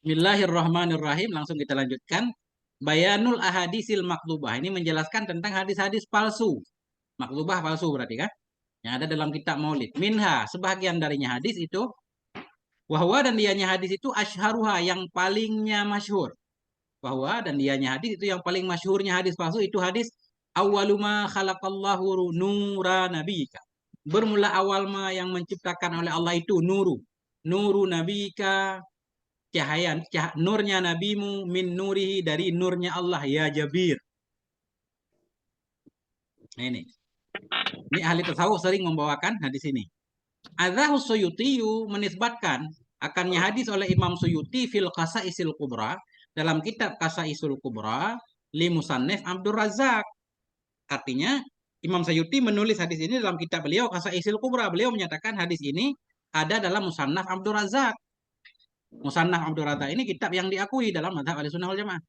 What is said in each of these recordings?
Bismillahirrahmanirrahim. Langsung kita lanjutkan. Bayanul ahadisil maktubah. Ini menjelaskan tentang hadis-hadis palsu. Maktubah palsu berarti kan? Yang ada dalam kitab Maulid. Minha, sebagian darinya hadis itu. Wahwa dan dianya hadis itu asyharuha, yang palingnya masyhur. Wahwa dan dianya hadis itu yang paling masyhurnya hadis palsu itu hadis awaluma khalaqallahu nura nabiyika. Bermula awal ma yang menciptakan oleh Allah itu nuru. Nuru nabiyika, cahaya, nurnya nabimu, min nurihi, dari nurnya Allah, ya Jabir. Nah, ini ahli tasawuf sering membawakan hadis ini. Adzahus Suyutiyu menisbatkan akannya hadis oleh Imam Suyuti fil Qasaisil Kubra, dalam kitab Qasaisul Kubra li Musannif Abdur Razak. Artinya Imam Suyuti menulis hadis ini dalam kitab beliau Qasaisil Kubra. Beliau menyatakan hadis ini ada dalam Musannaf Abdur Razak. Musannaf Abdur Razak ini kitab yang diakui dalam mazhab Ahlussunnah wal Jamaah.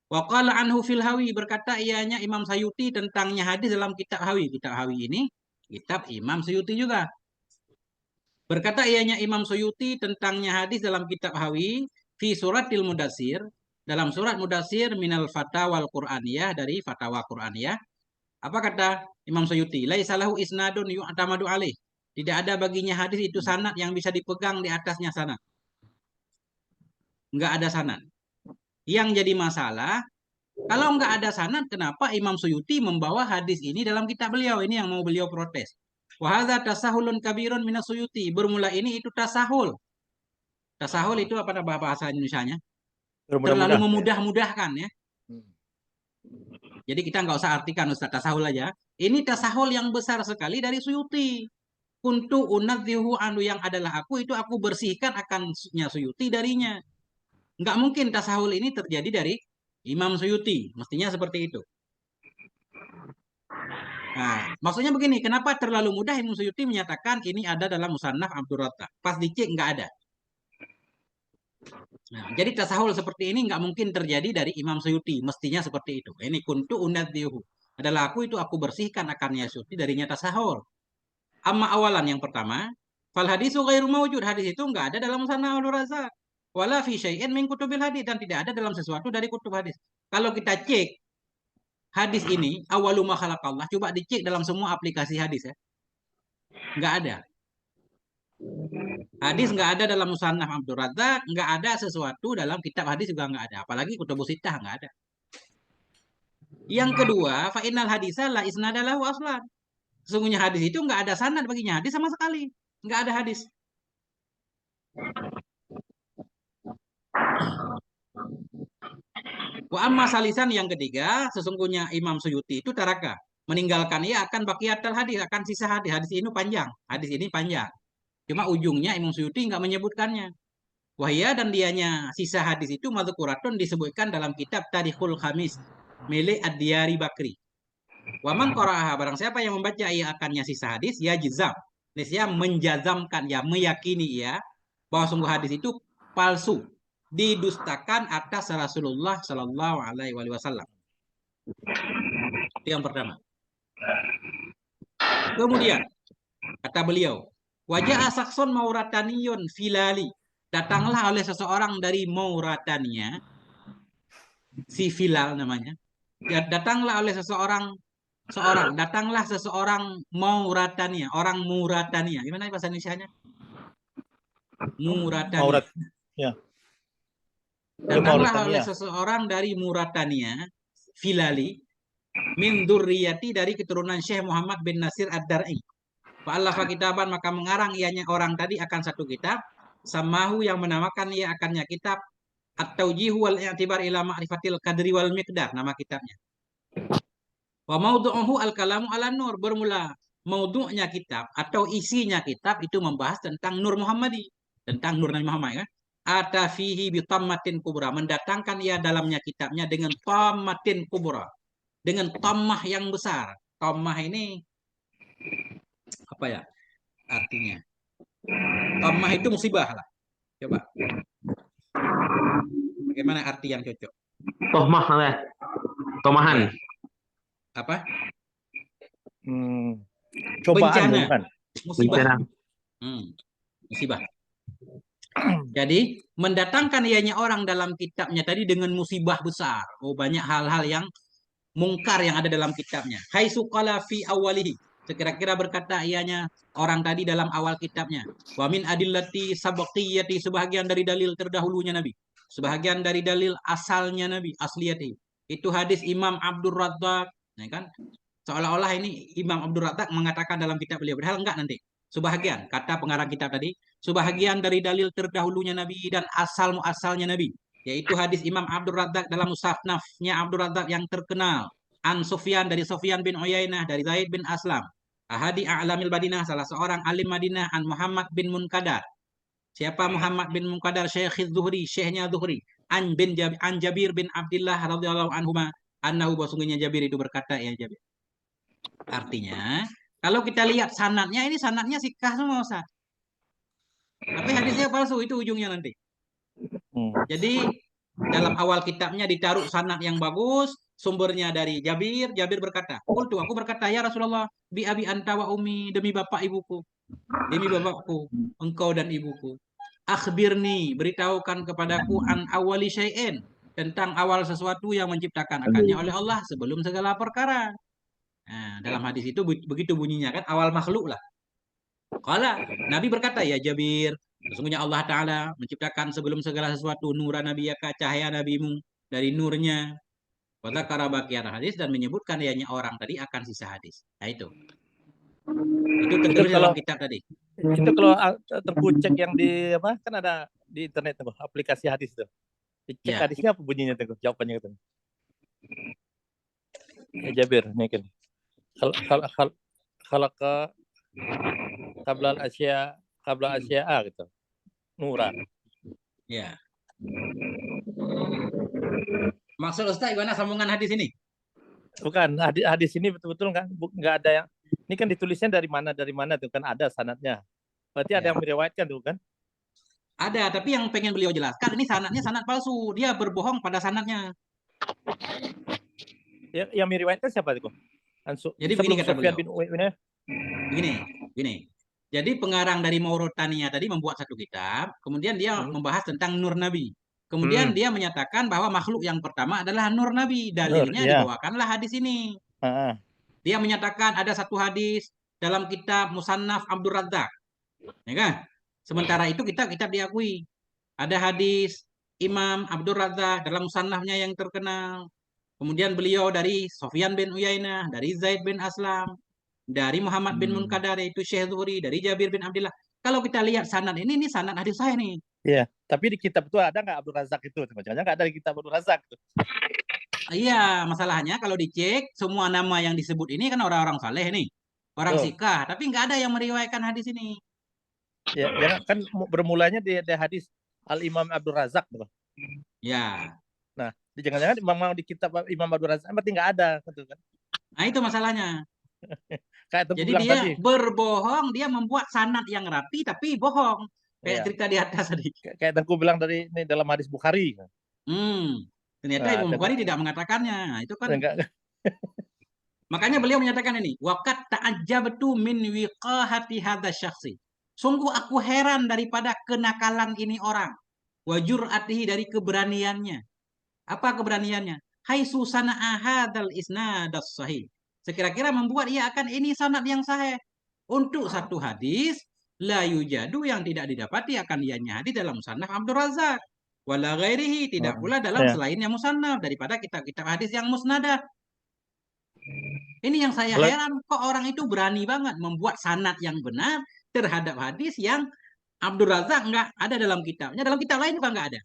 Wa qala anhu fil Hawi, berkata ianya Imam Suyuti tentangnya hadis dalam kitab Hawi. Kitab Hawi ini kitab Imam Suyuti juga. Berkata ianya Imam Suyuti tentangnya hadis dalam kitab Hawi fi suratil Mudassir, dalam surat Mudassir minal fatawal Qur'aniyah, dari fatwa Qur'aniyah. Apa kata Imam Suyuti? Laisa lahu isnadun yu'tamadu alaih. Tidak ada baginya hadis itu sanad yang bisa dipegang di atasnya sanad. Enggak ada sanad. Yang jadi masalah, kalau enggak ada sanad, kenapa Imam Suyuti membawa hadis ini dalam kitab beliau? Ini yang mau beliau protes. Wahadza tasahulun kabirun minas Suyuti. Bermula ini itu tasahul. Tasahul itu apa bahasa Indonesianya? Terlalu memudah-mudahkan ya. Jadi kita nggak usah artikan Ustaz, tasahul aja. Ini tasahul yang besar sekali dari Suyuti. Kuntu unadzihu anu, yang adalah aku itu aku bersihkan akannya Suyuti darinya. Nggak mungkin tasahul ini terjadi dari Imam Suyuti. Mestinya seperti itu. Nah, maksudnya begini, kenapa terlalu mudah Imam Suyuti menyatakan ini ada dalam Musannaf Abdur Razzaq? Pas dicek nggak ada. Nah, jadi tasahul seperti ini nggak mungkin terjadi dari Imam Suyuti. Mestinya seperti itu. Ini kuntu unadzihu. Adalah aku itu aku bersihkan akannya Suyuti darinya tasahul. Amma awalan, yang pertama, fal hadisu ghairu mawjud. Hadis itu nggak ada dalam Musannaf Abdur Razzaq. Wala fi syai'in min kutubil hadis, dan tidak ada dalam sesuatu dari kutub hadis. Kalau kita cek hadis ini awaluma khalaqallah, coba dicek dalam semua aplikasi hadis ya. Nggak ada. Hadis nggak ada dalam Musannaf Abdur Razzaq, nggak ada sesuatu dalam kitab hadis juga nggak ada. Apalagi kutubus sittah nggak ada. Yang kedua, fa innal hadisa la isnadalahu aslan. Sesungguhnya hadis itu nggak ada sanad baginya, hadis sama sekali. Nggak ada hadis. Wa amma salisan, yang ketiga, sesungguhnya Imam Suyuti itu taraka, meninggalkan ia akan baqiyatul hadis, akan sisa hadis. Hadis ini panjang, hadis ini panjang. Cuma ujungnya Imam Suyuti nggak menyebutkannya. Wahya, dan dianya sisa hadis itu madzkuratun, disebutkan dalam kitab Tarikhul Khamis milik Ad-Diyari Bakri. Waman qara'aha, barang siapa yang membaca ia akannya sisa hadis, ya jizam. Dia menjazamkan, ya meyakini ia bahwa sungguh hadis itu palsu, didustakan atas Rasulullah Shallallahu Alaihi Wasallam. Itu yang pertama. Kemudian kata beliau, wajah asakson Maurataniun filali, datanglah oleh seseorang dari Mauratania, si Filal namanya. Ya, datanglah oleh datanglah seseorang Mauratania, orang Mauratania. Gimana bahasa Indonesianya? Mauratania. Maurat, ya. Datanglah oleh seseorang dari Mauratania, Filali, min dzurriyyati, dari keturunan Syekh Muhammad bin Nasir Ad-Dar'i. Fa'allafa kitaban, maka mengarang ianya orang tadi akan satu kitab, samahu, yang menamakan ia akannya kitab At-Taujihu wal I'tibar ila Ma'rifatil Qadri wal Miqdar, nama kitabnya. Wa maudhu'uhu al-kalamu ala nur, bermula maudhu'nya kitab atau isinya kitab itu membahas tentang Nur Muhammadi, tentang Nur Nabi Muhammad kan. Ata fihi bi tammatin kubra, mendatangkan ia dalamnya kitabnya dengan tammatin kubra, dengan tammah yang besar. Tammah ini apa ya artinya? Tammah itu musibah lah. Coba. Bagaimana arti yang cocok? Tohmah ya. Tomahan. Apa? Cobaan bencana. Bukan? Musibah. Bencana. Musibah. Jadi mendatangkan ianya orang dalam kitabnya tadi dengan musibah besar. Oh, banyak hal-hal yang mungkar yang ada dalam kitabnya. Hai suqala fi awalihi. Sekira-kira berkata ianya orang tadi dalam awal kitabnya. Wa min adillati sabaqiyati, sebahagian dari dalil terdahulunya Nabi. Sebahagian dari dalil asalnya Nabi, asliyati. Itu hadis Imam Abdul Razzaq, ya kan? Seolah-olah ini Imam Abdul Razzaq mengatakan dalam kitab beliau, padahal enggak nanti. Sebahagian, kata pengarang kitab tadi, sebahagian dari dalil terdahulunya Nabi dan asal muasalnya Nabi, yaitu hadis Imam Abdul Razzaq dalam musnafnya Abdul Razzaq yang terkenal. An Sufyan, dari Sufyan bin Uyainah, dari Zaid bin Aslam. Ahadi A'lamil Madinah, salah seorang alim Madinah, an Muhammad bin Munkadar. Siapa Muhammad bin Munkadar? Syekh Zuhri, syekhnya Zuhri. An Jabir bin Abdullah radhiyallahu anhuma, annahu, bahwasanya Jabir itu berkata, ya Jabir. Artinya, kalau kita lihat sanadnya, ini sanadnya sikah semua, Ustaz. Tapi hadisnya palsu, itu ujungnya nanti. Jadi dalam awal kitabnya ditaruh sanad yang bagus, sumbernya dari Jabir. Jabir berkata, aku berkata, ya Rasulullah, bi abi anta wa umi, demi bapak ibuku, demi bapakku, engkau dan ibuku. Akhbirni, beritahukan kepadaku an awali syai'in, tentang awal sesuatu yang menciptakan akannya oleh Allah sebelum segala perkara. Nah, dalam hadis itu begitu bunyinya kan, awal makhluk lah. Kala Nabi berkata, ya Jabir, sesungguhnya Allah Ta'ala menciptakan sebelum segala sesuatu nura nabiyaka, cahaya nabimu dari nurnya. Kata karabakian hadis, dan menyebutkan ianya orang tadi akan sisa hadis. Nah itu tertulis dalam kitab tadi. Itu kalau terkucek yang di apa, kan ada di internet tuh aplikasi hadis tuh. Dicek hadisnya apa bunyinya tuh, jawabannya gitu. Ya Jabir, nih kan. Kalau ke qabla asya'a gitu. Nuran. Ya. Maksud Ustaz gimana sambungan hadis ini? Bukan, hadis ini betul-betul nggak ada yang, ini kan ditulisnya dari mana tuh kan, ada sanadnya. Berarti ada yang meriwayatkan tuh kan? Ada, tapi yang pengen beliau jelaskan ini sanadnya sanad palsu. Dia berbohong pada sanadnya. Yang meriwayatkan siapa tuh? Jadi begini kata beliau. Begini. Jadi pengarang dari Mauritania tadi membuat satu kitab, kemudian dia membahas tentang Nur Nabi. Kemudian dia menyatakan bahwa makhluk yang pertama adalah Nur Nabi. Dalilnya dibawakanlah hadis ini. Dia menyatakan ada satu hadis dalam kitab Musannaf Abdul Razzaq. Ya kan? Sementara itu kitab diakui. Ada hadis Imam Abdul Razzaq dalam musannafnya yang terkenal. Kemudian beliau dari Sufyan bin Uyainah, dari Zaid bin Aslam, dari Muhammad bin Munkadar, yaitu Syekh Zuhri, dari Jabir bin Abdullah. Kalau kita lihat sanad ini sanad hadis saya nih. Iya, tapi di kitab itu ada nggak Abdul Razak itu? Jangan-jangan nggak ada di kitab Abdul Razak tuh. Iya, masalahnya kalau dicek semua nama yang disebut ini kan orang-orang saleh nih, orang sikah, tapi nggak ada yang meriwayatkan hadis ini. Ya kan bermulanya di hadis Al Imam Abdul Razak tuh. Ya. Nah, jangan-jangan memang di kitab Imam Abdul Razak berarti nggak ada gitu kan? Nah itu masalahnya. Jadi dia berbohong, dia membuat sanad yang rapi tapi bohong. Kayak cerita di atas tadi. Kayak Tengku bilang dari ini dalam hadis Bukhari. Ternyata Imam Bukhari tidak mengatakannya. Nah, itu kan. Makanya beliau menyatakan ini, waqad ta'ajjabtu min wiqahati hadza syakhsi. Sungguh aku heran daripada kenakalan ini orang. Wa jur'atihi, dari keberaniannya. Apa keberaniannya? Haitsu sana'a hadzal isnad as-sahih. Sekira-kira membuat ia akan ini sanad yang sahih. Untuk satu hadis la yujadu, yang tidak didapati akan ianya hadis dalam musannaf Abdul Razzaq. Wala ghairihi, tidak pula dalam selainnya musannaf, daripada kitab-kitab hadis yang musnadah. Ini yang saya heran, kok orang itu berani banget membuat sanad yang benar terhadap hadis yang Abdul Razzaq nggak ada dalam kitabnya, dalam kitab lain juga nggak ada.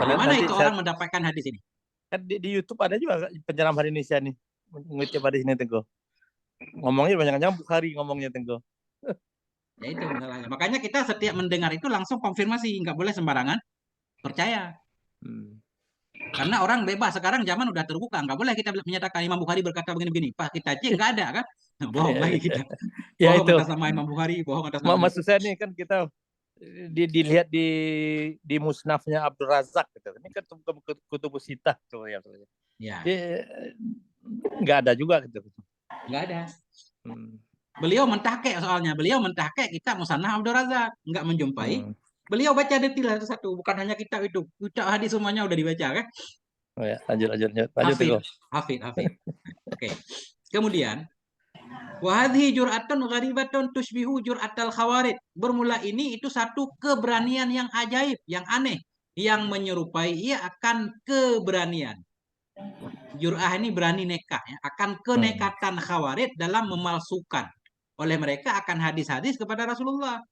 Bagaimana itu orang mendapatkan hadis ini? Kan di YouTube ada juga penceramah Indonesia nih mengutip hadis ini, Tengku. Ngomongnya banyak-banyak Bukhari ngomongnya, Tengku. Ya itu masalahnya. Makanya kita setiap mendengar itu langsung konfirmasi, nggak boleh sembarangan percaya. Karena orang bebas sekarang, zaman udah terbuka, nggak boleh kita menyatakan Imam Bukhari berkata begini-begini. Pas kita cek nggak ada kan? Bohong lagi kita. Bohong atas nama Imam Bukhari, bohong atas nama. Maksud saya nih kan kita dilihat di musnafnya Abdul Razak gitu. Ini kan kutubus sitah tuh ya. Nggak ada juga gitu. Nggak ada. Beliau mentahkek, soalnya beliau mentahkek kita musannaf Abdul Razak, nggak menjumpai Beliau baca detail satu-satu, bukan hanya kitab itu. Kitab hadis semuanya udah dibaca kan? Oh ya, lanjut Teguh. Hafid. Oke. Kemudian, wahadhi jur'atun gharibatun tushbihu jur'atal khawarid. Bermula ini itu satu keberanian yang ajaib, yang aneh, yang menyerupai ia akan keberanian. Jur'ah ini berani nekat, ya, akan kenekatan khawarid dalam memalsukan oleh mereka akan hadis-hadis kepada Rasulullah.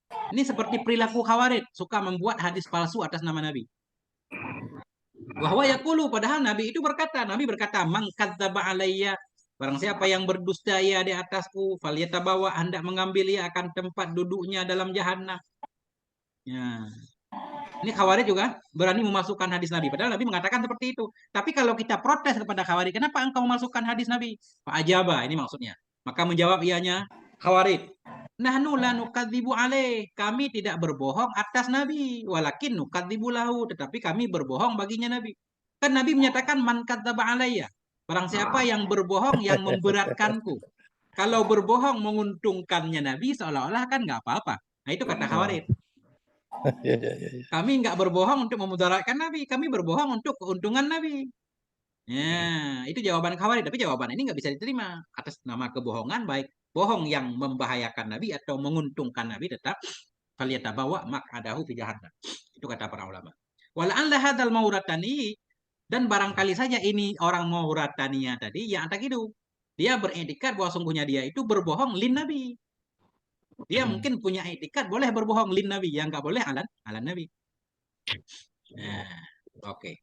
Ini seperti perilaku khawarid, suka membuat hadis palsu atas nama Nabi. Wahwa yaqulu, padahal Nabi berkata, man kadzdzaba alayya, barang siapa yang berdusta ia di atasku, falyatabawa, hendak mengambil ia akan tempat duduknya dalam jahanam. Ya. Ini Khawarij juga berani memasukkan hadis Nabi. Padahal Nabi mengatakan seperti itu. Tapi kalau kita protes kepada Khawarij, kenapa engkau memasukkan hadis Nabi? Pak Ajaba, ini maksudnya. Maka menjawab ianya Khawarij. Nahnu la nukadzibu alaih. Kami tidak berbohong atas Nabi. Walakin nukadzibu lahu. Tetapi kami berbohong baginya Nabi. Kan Nabi menyatakan man kadzdzaba alayya. Barang siapa yang berbohong yang memberatkanku. Kalau berbohong menguntungkannya Nabi seolah-olah kan nggak apa-apa. Nah itu kata Khawarij. Kami nggak berbohong untuk memudaratkan Nabi. Kami berbohong untuk keuntungan Nabi. Ya, itu jawaban Khawarij. Tapi jawaban ini nggak bisa diterima atas nama kebohongan, baik bohong yang membahayakan Nabi atau menguntungkan Nabi, tetap faliyatabawa maq'adahu fi jahannam. Itu kata para ulama. Wala'alla hadzal mauratani, dan barangkali saja ini orang Mauratania tadi yang tak itu. Dia beretikat bahwa sungguhnya dia itu berbohong lin Nabi. Dia mungkin punya etikat boleh berbohong lin Nabi, yang nggak boleh alan Nabi. Nah, oke.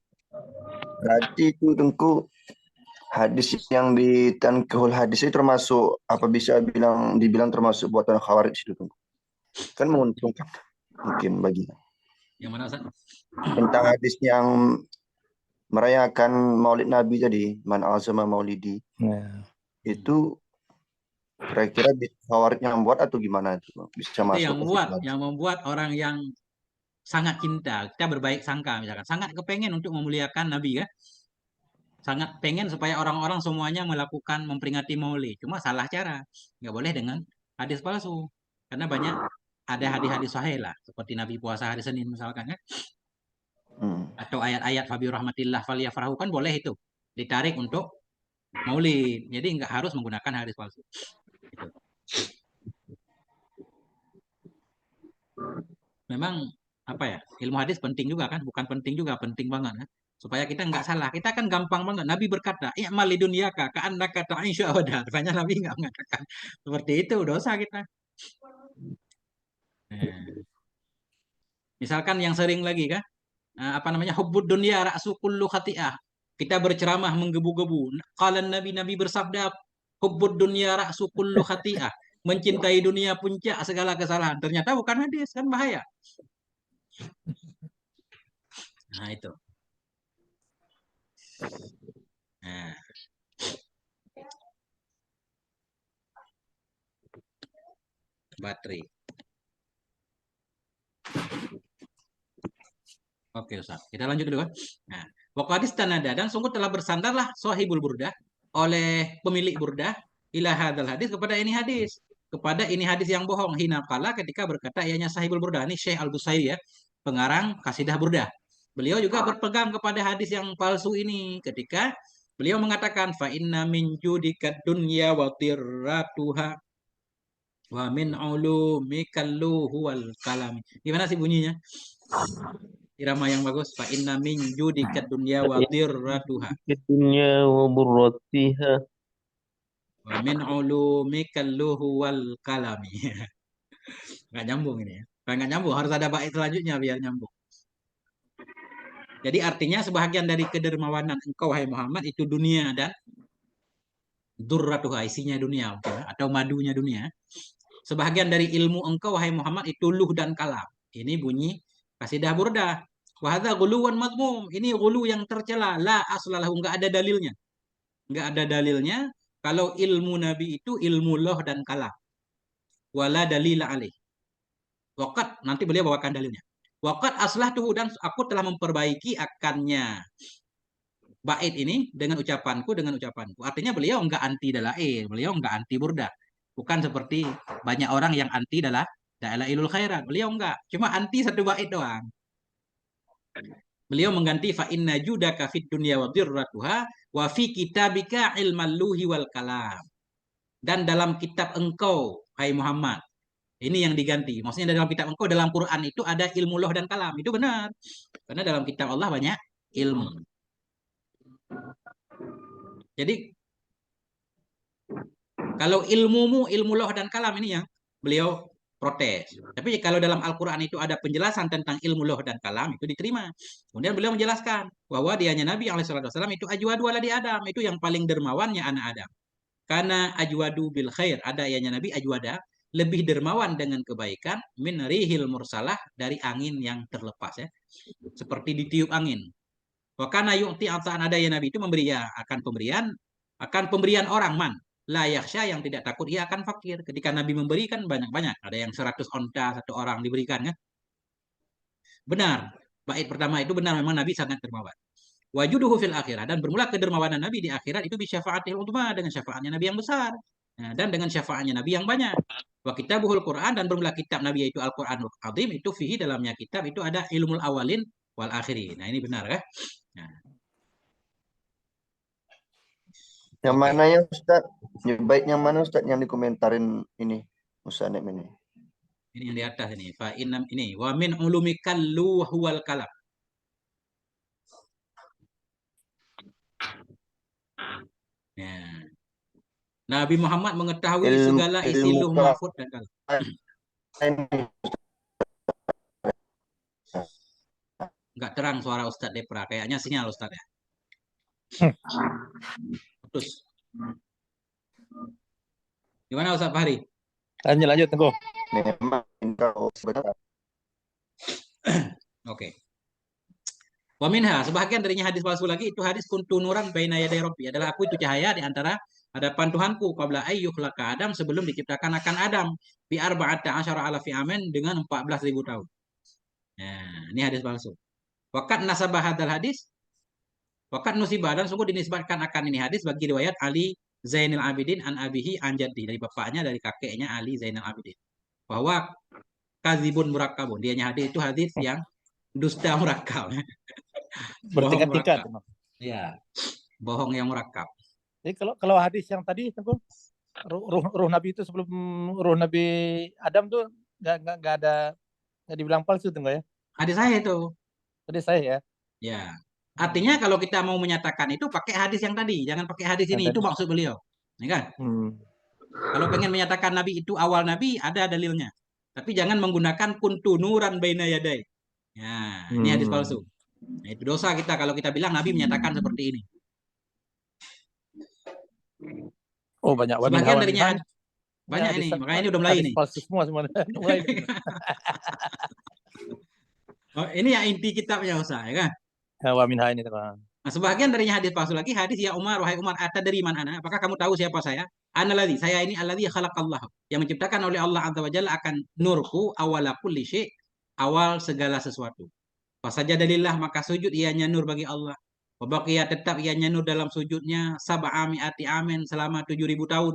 Berarti itu Tengku, hadis yang di Tanqihul Hadis itu termasuk apa bisa dibilang termasuk buatan Khawarij itu Tengku. Kan menguntungkan mungkin bagi. Yang mana Ustaz? Tentang hadis yang merayakan Maulid Nabi tadi, man azama maulidi. Itu kira-kira Khawarij yang membuat atau gimana itu? Bisa masuk yang membuat orang yang sangat cinta, kita berbaik sangka misalkan, sangat kepengen untuk memuliakan Nabi kan, sangat pengen supaya orang-orang semuanya melakukan memperingati Maulid, cuma salah cara, nggak boleh dengan hadis palsu, karena banyak ada hadis-hadis sahih lah, seperti Nabi puasa hari Senin misalkan kan, atau ayat-ayat Fabi rahmatillah falyafrahu kan boleh itu ditarik untuk Maulid, jadi nggak harus menggunakan hadis palsu. Gitu. Memang apa ya, ilmu hadis penting juga kan, bukan penting juga, penting banget kan? Supaya kita nggak salah. Kita kan gampang banget. Nabi berkata, i'mal lidunyaka ka'annaka ta'ishu abada. Rupanya Nabi nggak mengatakan seperti itu, dosa kita. Misalkan yang sering lagi kan, apa namanya, hubbud dunya ra'su kullu khati'ah. Kita berceramah menggebu-gebu. Qala Nabi bersabda, hubbud dunya ra'su kullu khati'ah. Mencintai dunia puncak segala kesalahan. Ternyata bukan hadis, kan bahaya. Nah itu. Nah. Baterai. Oke Ustaz, kita lanjut dulu kan. Nah, waqadis tanada, dan sungguh telah bersandarlah sahibul burdah oleh pemilik burdah ila hadzal hadis, kepada ini hadis. Kepada ini hadis yang bohong, hina qala, ketika berkata ianya sahibul burdah. Ini Syekh Al-Busairi ya, pengarang Qasidah Burdah. Beliau juga berpegang kepada hadis yang palsu ini ketika beliau mengatakan fa inna min judikat dunya wa tirratuha wa min ulumikal luhwal kalam. Gimana sih bunyinya? Irama yang bagus. Fa inna min judikat dunya wa tirratuha Dunya wa burratiha. wa min ulumikal luhwal kalami. Nggak nyambung ini ya. Nggak nyambung, harus ada bait selanjutnya biar nyambung. Jadi artinya sebahagian dari kedermawanan engkau wahai Muhammad itu dunia dan durratuha, isinya dunia atau madunya dunia. Sebahagian dari ilmu engkau wahai Muhammad itu luh dan kalam. Ini bunyi Qasidah Burdah. Wa hadza ghuluwan mazmum. Ini ghulu yang tercela, la aslalahu, enggak ada dalilnya. Enggak ada dalilnya kalau ilmu Nabi itu ilmu loh dan kalam. Wala dalila alaih. Waqat, nanti beliau bawakan dalilnya. Waqat aslahtuhu, dan aku telah memperbaiki akannya bait ini dengan ucapanku. Artinya beliau enggak anti dalail, beliau enggak anti burdah. Bukan seperti banyak orang yang anti Dalailul khairat. Beliau enggak, cuma anti satu bait doang. Beliau mengganti fa inna judaka fid dunya wa dirratuha wa fi kitabika ilmal luhi wal kalam. Dan dalam kitab engkau, hai Muhammad. Ini yang diganti. Maksudnya dalam kitab engkau, dalam Quran itu ada ilmu loh dan kalam. Itu benar. Karena dalam kitab Allah banyak ilmu. Jadi kalau ilmumu, ilmu loh dan kalam ini yang beliau protes. Tapi kalau dalam Al-Quran itu ada penjelasan tentang ilmu loh dan kalam, itu diterima. Kemudian beliau menjelaskan bahwa dianya Nabi SAW itu ajwadu ala di Adam. Itu yang paling dermawannya anak Adam. Karena ajwadu bil khair. Ada ianya Nabi ajwada. Lebih dermawan dengan kebaikan. Min rihil mursalah. Dari angin yang terlepas. Ya. Seperti ditiup angin. Wakana yu'ti ataan ada ya Nabi itu memberi ya akan pemberian orang man la yakhsha yang tidak takut ia akan fakir. Ketika Nabi memberikan banyak-banyak, ada yang 100 onta satu orang diberikan kan? Benar. Bait pertama itu benar memang Nabi sangat dermawan. Wajuduhu fil akhirah dan bermula kedermawanan Nabi di akhirat itu bisyafaatil utma dengan syafaatnya Nabi yang besar. Nah, dan dengan syafaatnya Nabi yang banyak. Wa kitabuhul Quran dan bermula kitab Nabi yaitu Al-Qur'anul Azim itu fihi dalamnya kitab itu ada ilmul awalin wal akhirin. Nah, ini benar kan? Nah, Yang oke. mana ya Ustaz? Baik yang mana Ustaz yang dikomentarin ini Musanib ini? Ini yang di atas ini. Fa inam ini wa min ulumikal luhwal kalam. Ya. Nabi Muhammad mengetahui segala isi Ilmu luh mahfud dan kalam. ini Enggak terang suara Ustadz Depra. Kayaknya sinyal Ustadz ya. Putus. Gimana Ustadz Fahri? Lanjut Tengku. memang kalau sebenarnya Oke. Wa minha, sebahagian darinya hadis palsu lagi itu hadis kuntu nuran baina yaday rabbi adalah aku itu cahaya di antara hadapan Tuhanku qabla ayyukhlaka Adam sebelum diciptakan akan Adam bi arba'ata asyara ala fi amin dengan 14.000 tahun. Nah, ini hadis palsu. Waqad nasabah hadal hadis waqad nusibah dan sungguh dinisbatkan akan ini hadis bagi riwayat Ali Zainal Abidin an abihi an jaddi dari bapaknya dari kakeknya Ali Zainal Abidin. Bahwa kazibun murakkabun. Dianya hadis itu hadis yang dusta murakkab. Bohong Bertingkat-tingkat. murakkab. Ya, bohong yang murakkab. Jadi kalau hadis yang tadi Tengku, ruh Nabi itu sebelum ruh Nabi Adam tuh nggak ada, nggak dibilang palsu Tengku ya. Hadis saya itu. Tadi saya ya. Ya. Artinya kalau kita mau menyatakan itu pakai hadis yang tadi, jangan pakai hadis Yang ini. tadi. Itu maksud beliau. Ya kan? Kalau pengen menyatakan Nabi itu awal Nabi, ada dalilnya. Tapi jangan menggunakan kuntu nuran baina yaday. Ya, ini hadis palsu. Nah, itu dosa kita kalau kita bilang Nabi menyatakan seperti ini. Oh banyak Sebagian darinya banyak hadis, ini, makanya ini udah mulai hadis nih. palsu semua mulai. Oh, ini yang inti kitabnya Ustaz, ya kan? Wa minha ini Tengku. Nah, sebagian darinya hadis palsu lagi, hadis ya Umar, wahai Umar, atadri man ana? Apakah kamu tahu siapa saya? Analladzi, saya ini alladzi khalaqallah. Yang menciptakan oleh Allah Azza wa Jalla akan nurku awala kulli syai', awal segala sesuatu. Fasajadalillah maka sujud ianya nur bagi Allah. Wabaqiya tetap ianya nur dalam sujudnya sab'ami'ati amin selama 7.000 tahun.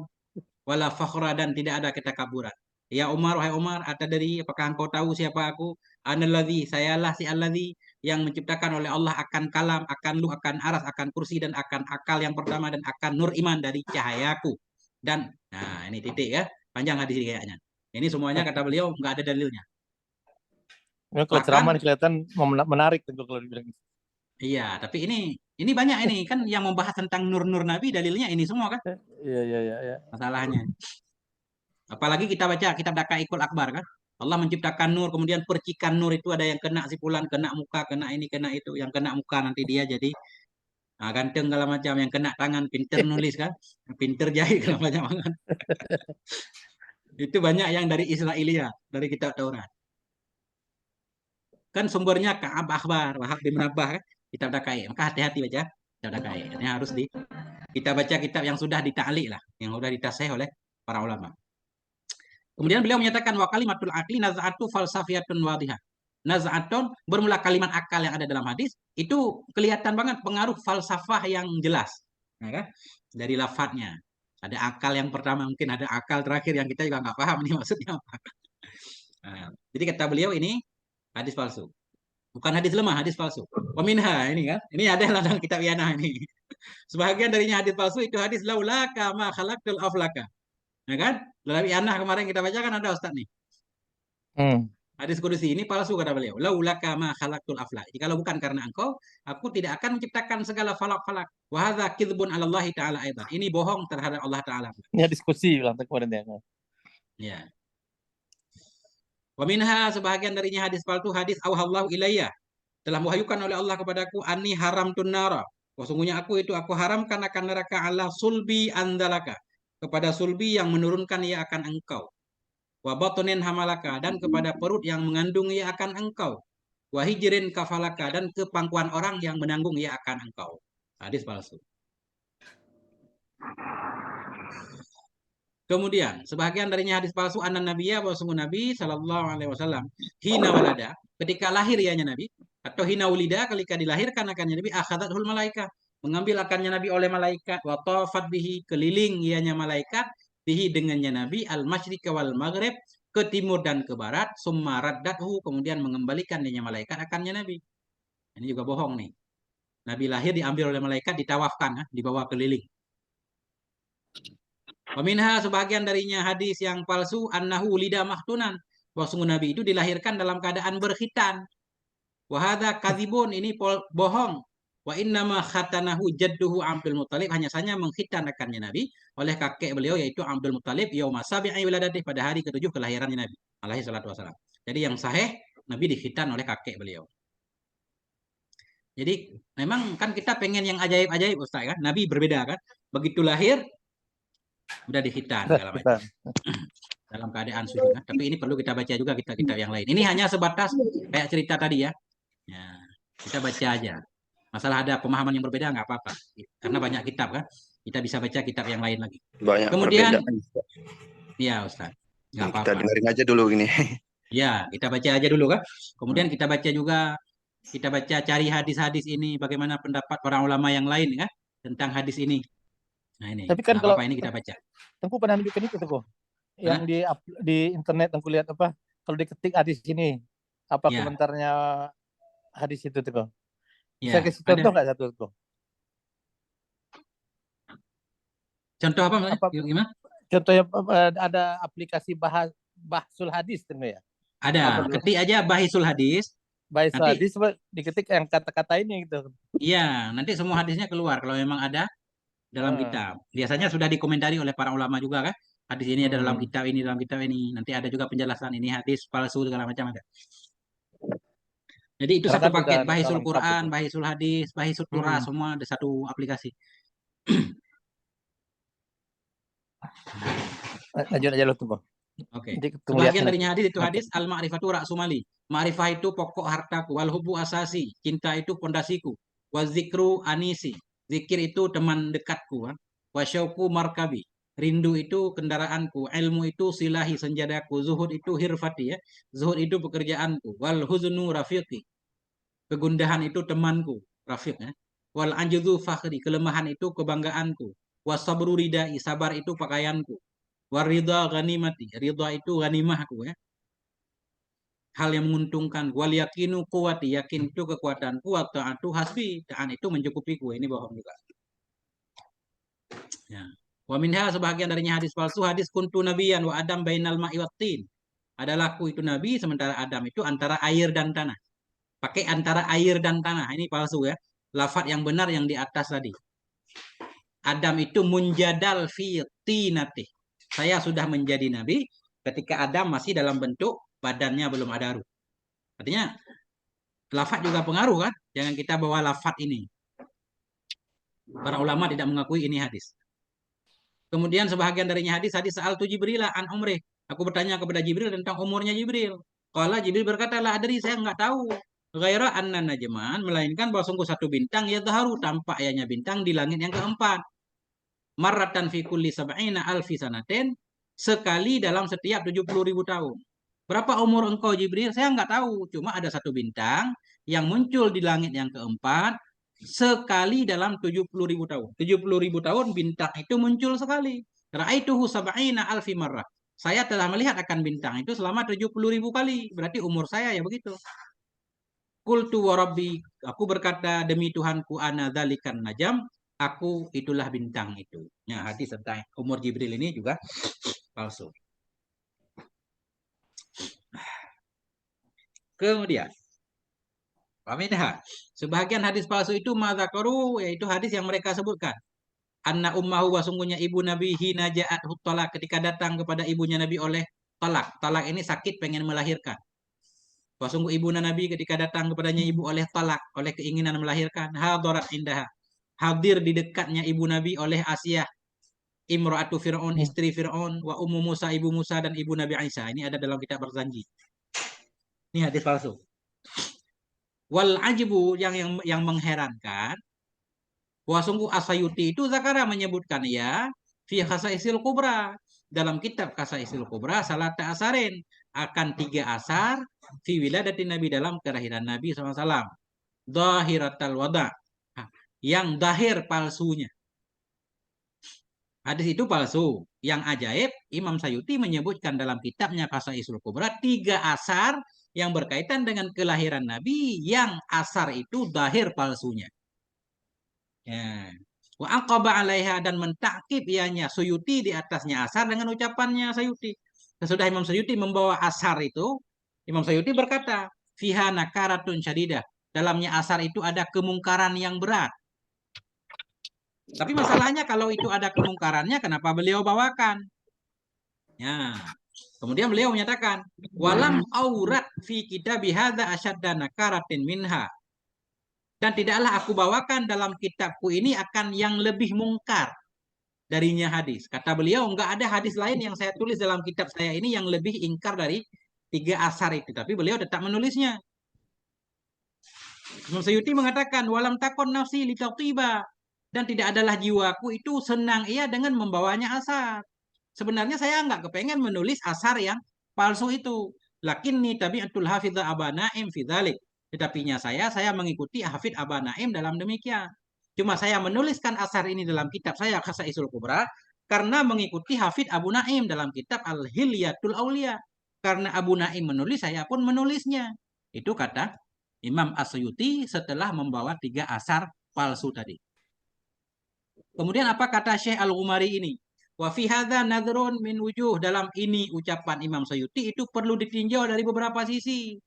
Wala fakhra dan tidak ada ketakaburan. Ya Umar, wahai Umar, atadri, apakah engkau tahu siapa aku? Analladzi, sayalah si alladzi yang menciptakan oleh Allah akan kalam, akan luh, akan aras, akan kursi, dan akan akal yang pertama, dan akan nur iman dari cahayaku. Dan, nah ini titik ya, panjang hadis kayaknya. Ini semuanya kata beliau nggak ada dalilnya. Ya, kalau ceramah kelihatan menarik Tengku kalau dibilang. Iya, tapi ini banyak ini kan yang membahas tentang nur-nur Nabi dalilnya ini semua kan? Iya. Masalahnya. Apalagi kita baca kitab Daqaiqul Akbar kan? Allah menciptakan nur, kemudian percikan nur itu ada yang kena sipulan, kena muka, kena ini, kena itu. Yang kena muka nanti dia jadi ganteng segala macam. Yang kena tangan, pinter nulis kan? Pinter jahit segala macam kan? Itu banyak yang dari Israelia, dari kitab Taurat. Kan sumbernya Ka'ab Akhbar, Wahab bin Rabbah kan? Kitab Daqaiq. Maka hati-hati baca kitab Daqaiq. Ini harus kita baca kitab yang sudah dita'liq lah, yang sudah ditasih oleh para ulama. Kemudian beliau menyatakan wa kalimatul aqli naz'atu falsafiyatun wadihah. Naz'atun bermula kalimat akal yang ada dalam hadis itu kelihatan banget pengaruh falsafah yang jelas. Ya kan? Dari lafadznya. Ada akal yang pertama, mungkin ada akal terakhir yang kita juga nggak paham ini maksudnya apa. Nah, jadi kata beliau ini hadis palsu. Bukan hadis lemah, hadis palsu. Waminha ini kan. Ini ada dalam kitab Yana ini. Sebagian darinya hadis palsu itu hadis laulaka ma khalaqtul aflaka. Ya kan? Dalam Yana kemarin kita baca kan ada Ustaz nih. Hmm. Hadis kudusi ini palsu kata beliau. Laulaka ma khalaqtul aflak. Jikalau bukan karena engkau, aku tidak akan menciptakan segala falak-falak. Wa hadza kadzbun 'ala Allah taala aidan. Ini bohong terhadap Allah taala. Ini diskusi bilang kemarin ya. Ya. Wa minha sebahagian darinya hadis palsu hadis auhallahu ilayya. Telah wahyukan oleh Allah kepadaku ani haramtun nara. Sesungguhnya aku haramkan akan neraka ala sulbi andalaka. Kepada sulbi yang menurunkan ia akan engkau. Wa batonin hamalaka, dan kepada perut yang mengandung ia akan engkau. Wa hijrin kafalaka, dan ke pangkuan orang yang menanggung ia akan engkau. Hadis palsu. Kemudian sebahagian darinya hadis palsu anna nabiyya wa sungguh Nabi sallallahu alaihi wasallam hina walada, ketika lahir ianya Nabi, atau hina ulida, ketika dilahirkan akannya Nabi, akhadathul malaika, mengambil akannya Nabi oleh malaikat, wa tafat bihi, keliling ianya malaikat, bihi dengannya Nabi al masyriq wal maghrib, ke timur dan ke barat, summa raddathu, kemudian mengembalikan ianya malaikat akannya Nabi. Ini juga bohong nih. Nabi lahir diambil oleh malaikat, ditawafkan, dibawa keliling. Peminha sebagian darinya hadis yang palsu annahu ulida mahtunan, bahwa sungguh Nabi itu dilahirkan dalam keadaan berkhitan. Wahada kadzibun, ini bohong. Wa innama khatanahu jadduhu Abdul Muthalib, hanya saja mengkhitanakannya Nabi oleh kakek beliau yaitu Abdul Muthalib yauma sabi'i wiladatihi, pada hari ke-7 kelahirannya Nabi alaihi salatu wasalam. Jadi yang sahih Nabi dikhitan oleh kakek beliau. Jadi memang kan kita pengen yang ajaib-ajaib Ustaz kan. Nabi berbeda kan. Begitu lahir udah dikhitan segala macam. Dalam keadaan sujud kan. Tapi ini perlu kita baca juga kitab-kitab yang lain. Ini hanya sebatas kayak cerita tadi ya. Ya, kita baca aja. Masalah ada pemahaman yang berbeda nggak apa-apa. Karena banyak kitab kan. Kita bisa baca kitab yang lain lagi. Banyak Kemudian, perbedaan. ya Ustaz. Nggak Kita apa-apa. dengerin aja dulu ini. Ya, kita baca aja dulu kan. Kemudian kita baca juga, kita baca cari hadis-hadis ini. Bagaimana pendapat para ulama yang lain kan. Tentang hadis ini. Nah ini. Tapi kan nggak kalau apa-apa, ini kita baca. Tengku pernah nunjukin itu Tengku. Yang di internet Tengku lihat apa? Kalau diketik hadis ini, apa Ya. komentarnya hadis itu Tengku? Ya, Bisa kasih contoh nggak satu Tengku? Contoh apa? Gimana? Contohnya ada aplikasi bahsul hadis Tengku ya? Ada. Ketik aja bahisul hadis. Bahsul Nanti- hadis diketik yang kata-kata ini gitu. Iya, nanti semua hadisnya keluar kalau memang ada dalam kitab. Biasanya sudah dikomentari oleh para ulama juga kan. Hadis ini ada dalam kitab ini, dalam kitab ini. Nanti ada juga penjelasan ini hadis palsu segala macam ada. Jadi itu Karena satu kan paket, udah bahisul lengkap Quran, itu. bahisul hadis, bahisul Turah, semua ada satu aplikasi. Lanjut aja lo Tengku. Oke. Nanti tunggu lihat Sebagian nanti. darinya hadis itu hadis al-ma'rifatu ra'sumali. Ma'rifah itu pokok hartaku, wal hubbu asasi, cinta itu pondasiku, wa zikru anisi. Zikir itu teman dekatku, kan? Wa syauqu markabi. Rindu itu kendaraanku, ilmu itu silahi senjadaku, zuhud itu hirfati ya. Zuhud itu pekerjaanku, wal huznu rafiqi. Kegundahan itu temanku, rafiq ya. Wal anjuzu fakhri, kelemahan itu kebanggaanku. Wasabru ridai, sabar itu pakaianku. Warida ghanimati, ridha itu ghanimahku ya. Hal yang menguntungkan. Wal yakinu quwati, yakin itu kekuatanku. Wa ta'atu hasbi, ta'an itu mencukupiku. Ini bohong juga. Ya. Wa minha sebahagian darinya hadis palsu, hadis kuntu nabiyan wa adam bainal ma'i wattin. Adalah aku itu nabi, sementara Adam itu antara air dan tanah. Pakai antara air dan tanah. Ini palsu ya. Lafaz yang benar yang di atas tadi. Adam itu munjadal fi tinatih. Saya sudah menjadi nabi ketika Adam masih dalam bentuk badannya belum ada ruh. Artinya lafaz juga pengaruh kan? Jangan kita bawa lafaz ini. Para ulama tidak mengakui ini hadis. Kemudian sebahagian darinya hadis soal tu Jibril an umrih. Aku bertanya kepada Jibril tentang umurnya Jibril. Qala Jibril berkata, la adri, saya enggak tahu. Ghaira anna najman, melainkan bahwa sungguh satu bintang ya dhaharu, tampak ianya bintang di langit yang keempat. Marratan fi kulli sab'ina alfi sanatin, sekali dalam setiap 70.000 tahun. Berapa umur engkau Jibril? Saya enggak tahu. Cuma ada satu bintang yang muncul di langit yang keempat sekali dalam 70.000 tahun. 70.000 tahun bintang itu muncul sekali. Ra'aituhu sab'ina alfi marrah. Saya telah melihat akan bintang itu selama 70.000 kali. Berarti umur saya ya begitu. Qultu wa rabbi, aku berkata demi Tuhanku, ana dzalikan najam, aku itulah bintang itu. Ya, hadis tentang umur Jibril ini juga palsu. Kemudian, paminha, sebahagian hadis palsu itu madzakaru, yaitu hadis yang mereka sebutkan. Anna ummahu, sungguhnya ibu Nabi hina ja'at talak, ketika datang kepada ibunya Nabi oleh talak. Talak ini sakit pengen melahirkan. Sungguh ibu Nabi ketika datang kepadanya ibu oleh talak, oleh keinginan melahirkan. Hadirat indaha, hadir di dekatnya ibu Nabi oleh Asiyah, imro'atu Fir'aun, istri Fir'aun, wa ummu Musa, ibu Musa, dan ibu Nabi Isa. Ini ada dalam kitab Barzanji. Ini hadis palsu. Wal ajibu, yang mengherankan, sungguh As-Sayuti itu Zakara menyebutkan ya fi Khasaisil Kubra, dalam kitab Khasaisil Kubra salata asarin, akan 3 asar fi wiladatin Nabi, dalam kelahiran Nabi SAW. Dahiratal wada, yang dahir palsunya. Hadis itu palsu. Yang ajaib, Imam Sayuti menyebutkan dalam kitabnya Khasaisul Kubra 3 asar yang berkaitan dengan kelahiran Nabi, yang asar itu dahir palsunya. Ya. Wa aqaba 'alaiha, dan mentakib ianya Suyuti di atasnya asar dengan ucapannya Sayuti. Sesudah Imam Sayuti membawa asar itu, Imam Sayuti berkata, fiha nakaratun syadidah, dalamnya asar itu ada kemungkaran yang berat. Tapi masalahnya kalau itu ada kemungkarannya, kenapa beliau bawakan? Ya. Kemudian beliau menyatakan, walam aurat fi kitabi hadza asyadda nakaratin minha. Dan tidaklah aku bawakan dalam kitabku ini akan yang lebih mungkar darinya hadis. Kata beliau, enggak ada hadis lain yang saya tulis dalam kitab saya ini yang lebih ingkar dari 3 asar itu. Tapi beliau tetap menulisnya. Imam Suyuti mengatakan, walam takon nafsi litatiba, dan tidak adalah jiwaku itu senang ia dengan membawanya asar. Sebenarnya saya enggak kepengen menulis asar yang palsu itu. Lakinni tabi'atul hafidha Aba Naim fi dzalik. Tetapinya saya mengikuti Hafidh Aba Naim dalam demikian. Cuma saya menuliskan asar ini dalam kitab saya Khasaisul Kubra karena mengikuti Hafidh Abu Naim dalam kitab Al-Hilyatul Aulia. Karena Abu Naim menulis, saya pun menulisnya. Itu kata Imam As-Suyuti setelah membawa 3 asar palsu tadi. Kemudian apa kata Syekh Al-Ghumari ini? Wa fi hadza nadhrun min wujuh, dalam ini ucapan Imam Suyuti itu perlu ditinjau dari beberapa sisi.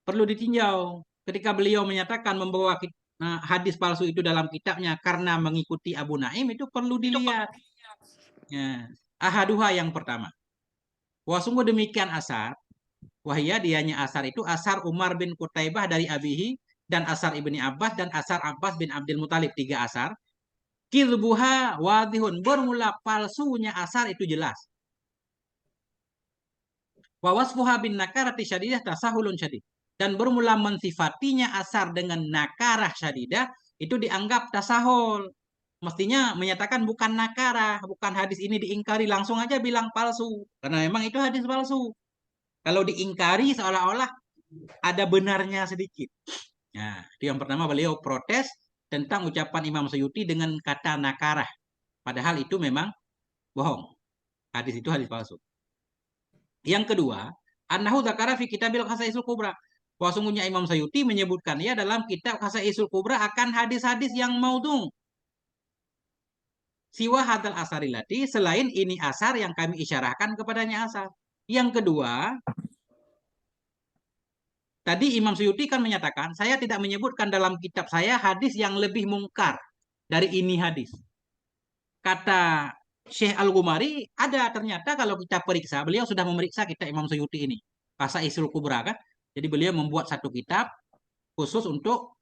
Perlu ditinjau. Ketika beliau menyatakan membawa hadis palsu itu dalam kitabnya karena mengikuti Abu Naim, itu perlu dilihat. Ya. Ahaduha, yang pertama. Wah, sungguh demikian asar. Wahya, dianya asar itu asar Umar bin Qutaibah dari Abihi, dan asar Ibni Abbas, dan asar Abbas bin Abdul Muthalib, 3 asar. Kidbuha wadihun, bermula palsunya asar itu jelas. Wa wasfuha bin nakarati syadidah tasahulun syadid, dan bermula mensifatinya asar dengan nakarah syadidah itu dianggap tasahul. Mestinya menyatakan bukan nakarah, bukan hadis ini diingkari, langsung aja bilang palsu. Karena memang itu hadis palsu. Kalau diingkari seolah-olah ada benarnya sedikit. Nah, itu yang pertama, beliau protes tentang ucapan Imam Suyuti dengan kata nakarah. Padahal itu memang bohong. Hadis itu hadis palsu. Yang kedua, annahu dzakara fi kitabil Khasaisul Kubra. Sungguhnya Imam Suyuti menyebutkan ya dalam kitab Khasaisul Kubra akan hadis-hadis yang maudhu. Siwa hadal asarilati, selain ini asar yang kami isyarahkan kepadanya asar. Yang kedua, tadi Imam Suyuti kan menyatakan, saya tidak menyebutkan dalam kitab saya hadis yang lebih mungkar dari ini hadis. Kata Syekh Al-Ghumari, ada ternyata kalau kita periksa, beliau sudah memeriksa kitab Imam Suyuti ini. Khasaisul Kubra kan. Jadi beliau membuat satu kitab khusus untuk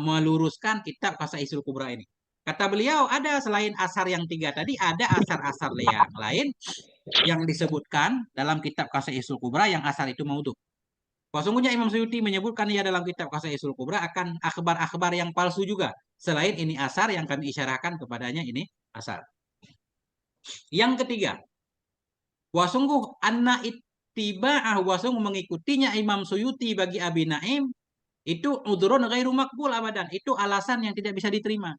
meluruskan kitab Khasaisul Kubra ini. Kata beliau, ada selain asar yang 3 tadi, ada asar-asar yang lain yang disebutkan dalam kitab Khasaisul Kubra yang asar itu maudhu. Sungguhnya Imam Suyuti menyebutkan ya dalam kitab Khasaisul Kubra akan akhbar-akhbar yang palsu juga. Selain ini asar yang kami isyarahkan kepadanya ini asar. Yang ketiga, sungguh anna ittiba'ah, sungguh mengikutinya Imam Suyuti bagi Abi Naim itu udhrun ghairu maqbul abadan. Itu alasan yang tidak bisa diterima.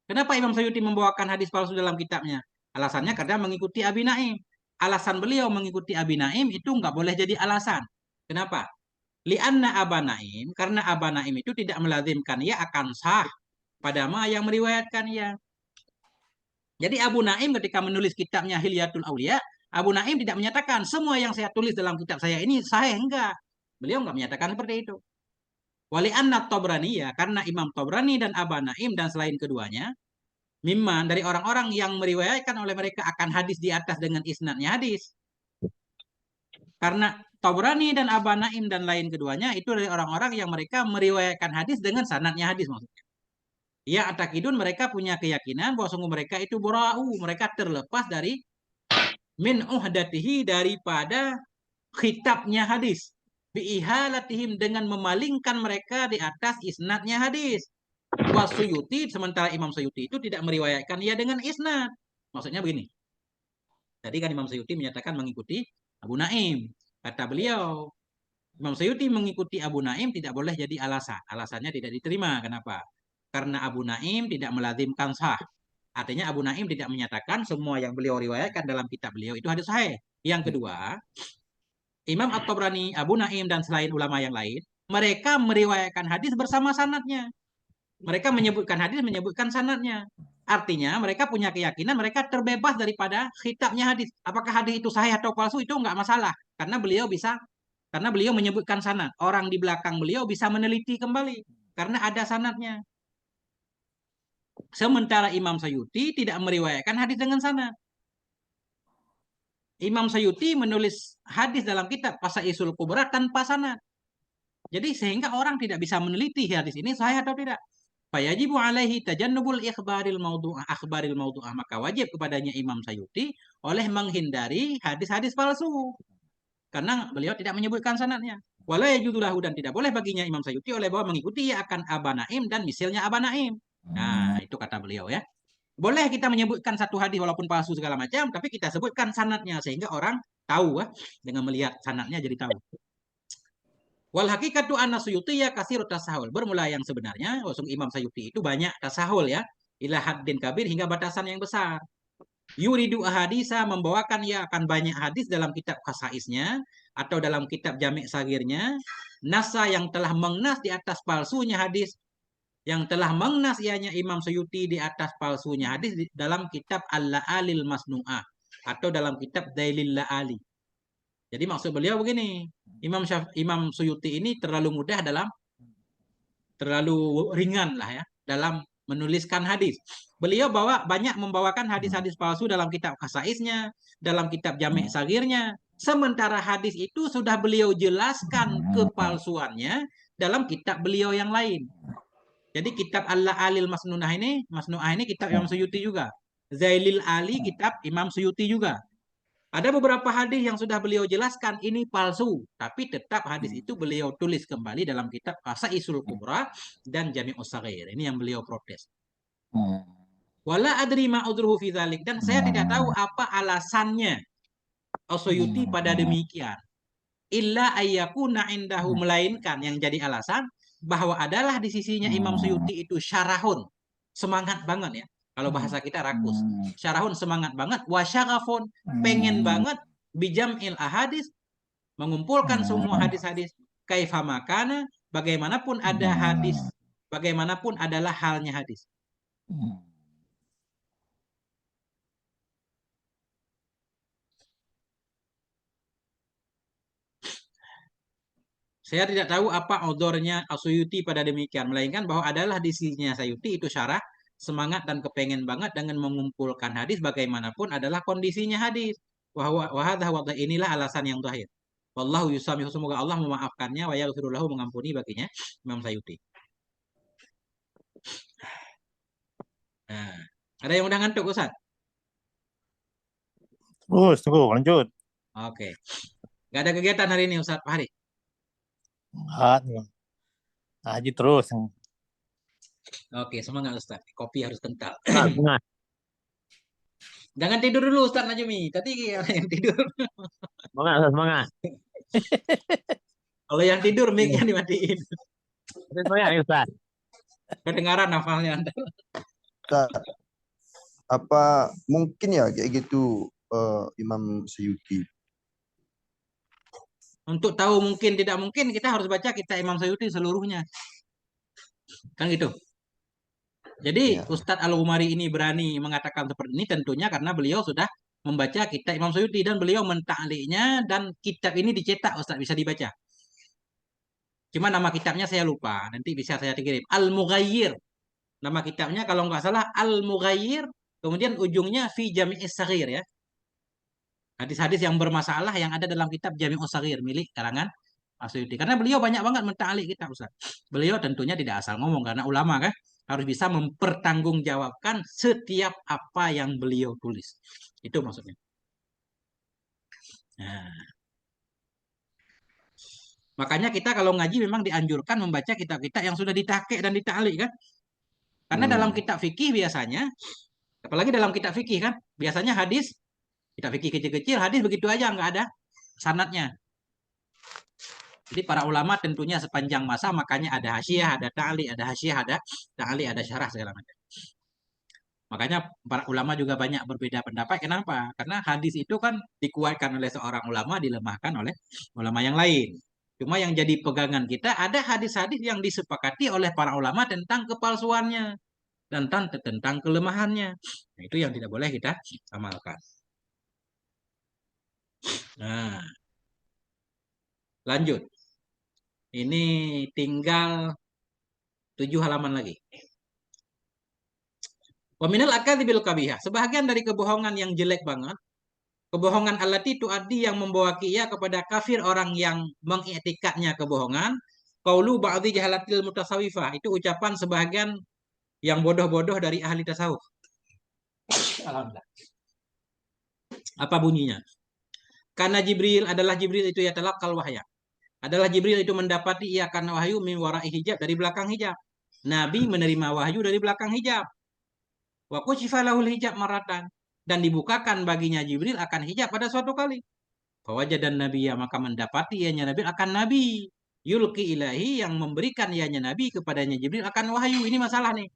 Kenapa Imam Suyuti membawakan hadis palsu dalam kitabnya? Alasannya karena mengikuti Abi Naim. Alasan beliau mengikuti Abi Naim itu nggak boleh jadi alasan. Kenapa? Lianna Aba Naim, karena Aba Naim itu tidak melazimkan ya akan sah pada ma yang meriwayatkan ya. Jadi Abu Naim ketika menulis kitabnya Hilyatul Aulia, Abu Naim tidak menyatakan semua yang saya tulis dalam kitab saya ini sahih, enggak. Beliau enggak menyatakan seperti itu. Wali anna Tabrani ya, karena Imam Tabrani dan Aba Naim dan selain keduanya, mimman dari orang-orang yang meriwayatkan oleh mereka akan hadis di atas dengan isnadnya hadis. Karena Tabrani dan Aba Naim dan lain keduanya itu dari orang-orang yang mereka meriwayatkan hadis dengan sanadnya hadis maksudnya. Ya atakidun mereka punya keyakinan bahwa sungguh mereka itu bura'u, mereka terlepas dari min uhdatihi daripada khitabnya hadis. Biihalatihim dengan memalingkan mereka di atas isnadnya hadis. Wasuyuti sementara Imam Suyuti itu tidak meriwayatkan ia dengan isnad. Maksudnya begini. Tadi kan Imam Suyuti menyatakan mengikuti Abu Naim. Kata beliau, Imam Suyuti mengikuti Abu Naim tidak boleh jadi alasan. Alasannya tidak diterima. Kenapa? Karena Abu Naim tidak melazimkan sah. Artinya Abu Naim tidak menyatakan semua yang beliau riwayatkan dalam kitab beliau itu hadis sahih. Yang kedua, Imam At-Tabrani, Abu Naim dan selain ulama yang lain, mereka meriwayatkan hadis bersama sanadnya. Mereka menyebutkan hadis, menyebutkan sanadnya. Artinya mereka punya keyakinan mereka terbebas daripada khitabnya hadis. Apakah hadis itu sahih atau palsu itu enggak masalah. Karena beliau menyebutkan sanad. Orang di belakang beliau bisa meneliti kembali. Karena ada sanadnya. Sementara Imam Suyuti tidak meriwayatkan hadis dengan sanad. Imam Suyuti menulis hadis dalam kitab Qasaisul Kubra tanpa sanad. Jadi sehingga orang tidak bisa meneliti hadis ini sahih atau tidak. Fayajibu alaihi tajannubul akhbaril maudu'ah. Maka wajib kepadanya Imam Suyuti oleh menghindari hadis-hadis palsu. Karena beliau tidak menyebutkan sanadnya. Wala yajuzulahu dan tidak boleh baginya Imam Suyuti oleh bahwa mengikuti ya akan Aba Naim dan misalnya Aba Naim. Nah, itu kata beliau ya. Boleh kita menyebutkan satu hadis walaupun palsu segala macam, tapi kita sebutkan sanadnya sehingga orang tahu dengan melihat sanadnya jadi tahu. Wal hakikatu anna Suyuti ya kasir tasahul. Bermula yang sebenarnya, Imam Suyuti itu banyak tasahul ya, ila haddin kabir hingga batasan yang besar. Yuridu ahadisa membawakan ia akan banyak hadis dalam kitab Khasaisnya atau dalam kitab Jami' Sagirnya, nasa yang telah mengnas di atas palsunya hadis, yang telah mengnas ianya Imam Suyuti di atas palsunya hadis dalam kitab Al-La'alil Masnu'ah atau dalam kitab Dailil La'ali. Jadi maksud beliau begini, Imam Suyuti ini terlalu ringan lah ya dalam menuliskan hadis. Beliau banyak membawakan hadis-hadis palsu dalam kitab Khasaisnya, dalam kitab Jami' Sagirnya. Sementara hadis itu sudah beliau jelaskan kepalsuannya dalam kitab beliau yang lain. Jadi kitab Al-La'alil Masnu'ah ini kitab Imam Suyuti juga. Zailil Ali kitab Imam Suyuti juga. Ada beberapa hadis yang sudah beliau jelaskan ini palsu, tapi tetap hadis itu beliau tulis kembali dalam kitab Qasaisul Kubra dan Jami'us Saghir. Ini yang beliau protes. Wala adri ma udruhu fi dzalik, dan saya tidak tahu apa alasannya Suyuti pada demikian. Illa ayyakuna indahu, melainkan yang jadi alasan bahwa adalah di sisinya Imam Suyuti itu syarahun, semangat banget ya. Kalau bahasa kita rakus. Syarahun semangat banget, wasyagafun pengen banget bijam'il ahadis mengumpulkan semua hadis-hadis kaifa makana, bagaimanapun ada hadis, bagaimanapun adalah halnya hadis. Saya tidak tahu apa odornya Suyuti pada demikian, melainkan bahwa adalah di sisinya Suyuti itu syarah, semangat dan kepengen banget dengan mengumpulkan hadis bagaimanapun adalah kondisinya hadis. Inilah alasan yang terakhir. Wallahu yusamihu, semoga Allah memaafkannya, wa yaghfiru lahu, mengampuni baginya Imam Suyuti. Nah, ada yang udah ngantuk Ustaz? Tunggu, lanjut. Oke. Gak ada kegiatan hari ini Ustaz Pak Hari? Haji terus. Oke, semangat Ustaz. Kopi harus kental. Semangat. Jangan tidur dulu Ustaz Najmi. Tadi yang tidur. Semangat. Kalau yang tidur mic-nya dimatiin. Semangat Ustaz. Kedengaran hafalnya Anda. Apa mungkin ya kayak gitu Imam Suyuti? Untuk tahu mungkin tidak mungkin kita harus baca kitab Imam Suyuti seluruhnya. Kan gitu. Jadi Ya. Ustadz Al-Umari ini berani mengatakan seperti ini tentunya karena beliau sudah membaca kitab Imam Suyuti dan beliau mentakliknya dan kitab ini dicetak Ustadz bisa dibaca. Cuma nama kitabnya saya lupa, nanti bisa saya kirim. Al-Mughayyir. Nama kitabnya kalau nggak salah Al-Mughayyir, kemudian ujungnya Fi Jami'is Saghir ya. Hadis-hadis yang bermasalah yang ada dalam kitab Jami'us Saghir milik karangan Suyuti. Karena beliau banyak banget mentaklik kitab Ustaz. Beliau tentunya tidak asal ngomong karena ulama kan harus bisa mempertanggungjawabkan setiap apa yang beliau tulis. Itu maksudnya. Nah, makanya kita kalau ngaji memang dianjurkan membaca kitab-kitab yang sudah ditakik dan ditaklik kan. Karena dalam kitab fikih biasanya, apalagi dalam kitab fikih kan, biasanya hadis, kitab fikih kecil-kecil, hadis begitu aja nggak ada sanadnya. Jadi para ulama tentunya sepanjang masa makanya ada hasyiah, ada ta'liq, ada hasyiah, ada ta'liq, ada syarah segala macam. Makanya para ulama juga banyak berbeda pendapat. Kenapa? Karena hadis itu kan dikuatkan oleh seorang ulama, dilemahkan oleh ulama yang lain. Cuma yang jadi pegangan kita ada hadis-hadis yang disepakati oleh para ulama tentang kepalsuannya dan tentang kelemahannya. Nah, itu yang tidak boleh kita amalkan. Nah, lanjut. Ini tinggal 7 halaman lagi. Waminal akadzibil kabihah. Sebahagian dari kebohongan yang jelek banget. Kebohongan allati tuaddi yang membawa kia kepada kafir orang yang mengiktikadnya kebohongan. Qaulu ba'dhi jahalatil mutasawifah. Itu ucapan sebahagian yang bodoh-bodoh dari ahli tasawuf. Alhamdulillah. Apa bunyinya? Karena Jibril itu ya talaqal wahya. Adalah Jibril itu mendapati ia karena wahyu min wara'i hijab dari belakang hijab. Nabi menerima wahyu dari belakang hijab. Wa kushifa lahul hijab maratan dan dibukakan baginya Jibril akan hijab pada suatu kali. Fawajadan nabiyya maka mendapati ianya Nabi akan nabi. Yulqi ilahi yang memberikan ianya Nabi kepadanya Jibril akan wahyu. Ini masalah nih.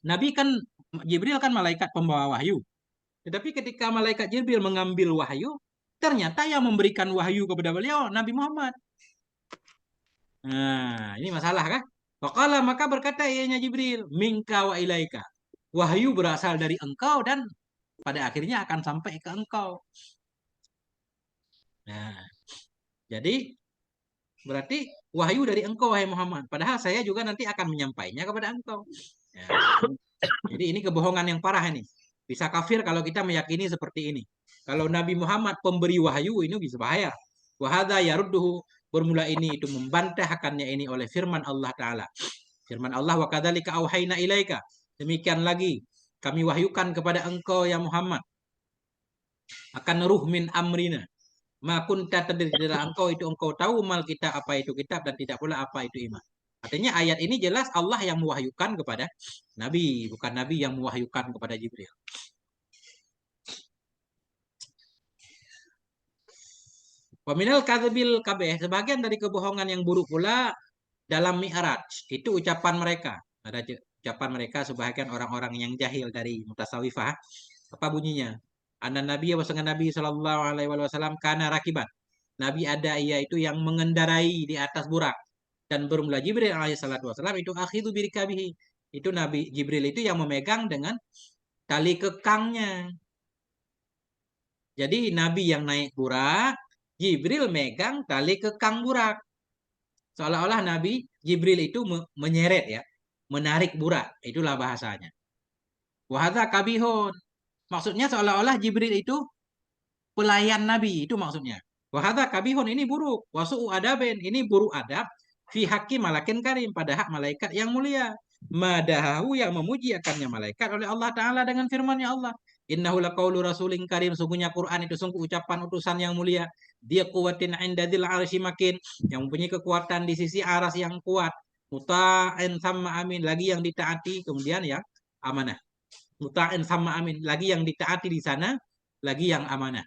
Nabi kan Jibril kan malaikat pembawa wahyu. Tetapi ketika malaikat Jibril mengambil wahyu, ternyata yang memberikan wahyu kepada beliau Nabi Muhammad. Nah, ini masalah kan? Faqala maka berkata ianya Jibril, minka wa ilaika. Wahyu berasal dari engkau dan pada akhirnya akan sampai ke engkau. Nah, jadi berarti wahyu dari engkau wahai Muhammad. Padahal saya juga nanti akan menyampaikannya kepada engkau. Nah, jadi ini kebohongan yang parah ini. Bisa kafir kalau kita meyakini seperti ini. Kalau Nabi Muhammad pemberi wahyu ini bisa bahaya. Wahada yarudduhu bermula ini itu membantahkannya ini oleh firman Allah Ta'ala. Firman Allah wa kadzalika auhayna ilaika. Demikian lagi kami wahyukan kepada engkau ya Muhammad. Akan ruh min amrina. Ma kunta tadri dalam engkau tahu mal kitab apa itu kitab dan tidak pula apa itu iman. Artinya ayat ini jelas Allah yang mewahyukan kepada Nabi, bukan Nabi yang mewahyukan kepada Jibril. Waminal kadzabil kabeh, sebagian dari kebohongan yang buruk pula dalam Mi'raj, itu ucapan mereka. Ada ucapan mereka sebagian orang-orang yang jahil dari mutasawifah. Apa bunyinya? Anna Nabi wasangkan Nabi sallallahu alaihi wasallam kana rakiban. Nabi ada ia itu yang mengendarai di atas burak. Dan bermula Jibril alaihissalatu wassalam itu akhidhu birikabihi. Itu Nabi Jibril itu yang memegang dengan tali kekangnya. Jadi Nabi yang naik burak, Jibril megang tali kekang burak. Seolah-olah Nabi Jibril itu menyeret ya, menarik burak. Itulah bahasanya. Wahada kabihun. Maksudnya seolah-olah Jibril itu pelayan Nabi. Itu maksudnya. Wahada kabihun ini buruk. Wasu'u adabin. Ini buruk adab. Fi haqqi malakin karim. Pada hak malaikat yang mulia. Madahahu yang memuji akannya malaikat oleh Allah Ta'ala dengan firman-Nya Allah. Innahu laqaulu rasulin karim. Sungguhnya Quran itu sungguh ucapan utusan yang mulia. Dia kuatin indadil arsy makin. Yang mempunyai kekuatan di sisi aras yang kuat. Muta'in sama amin. Lagi yang ditaati. Kemudian yang amanah. Muta'in sama amin. Lagi yang ditaati di sana. Lagi yang amanah.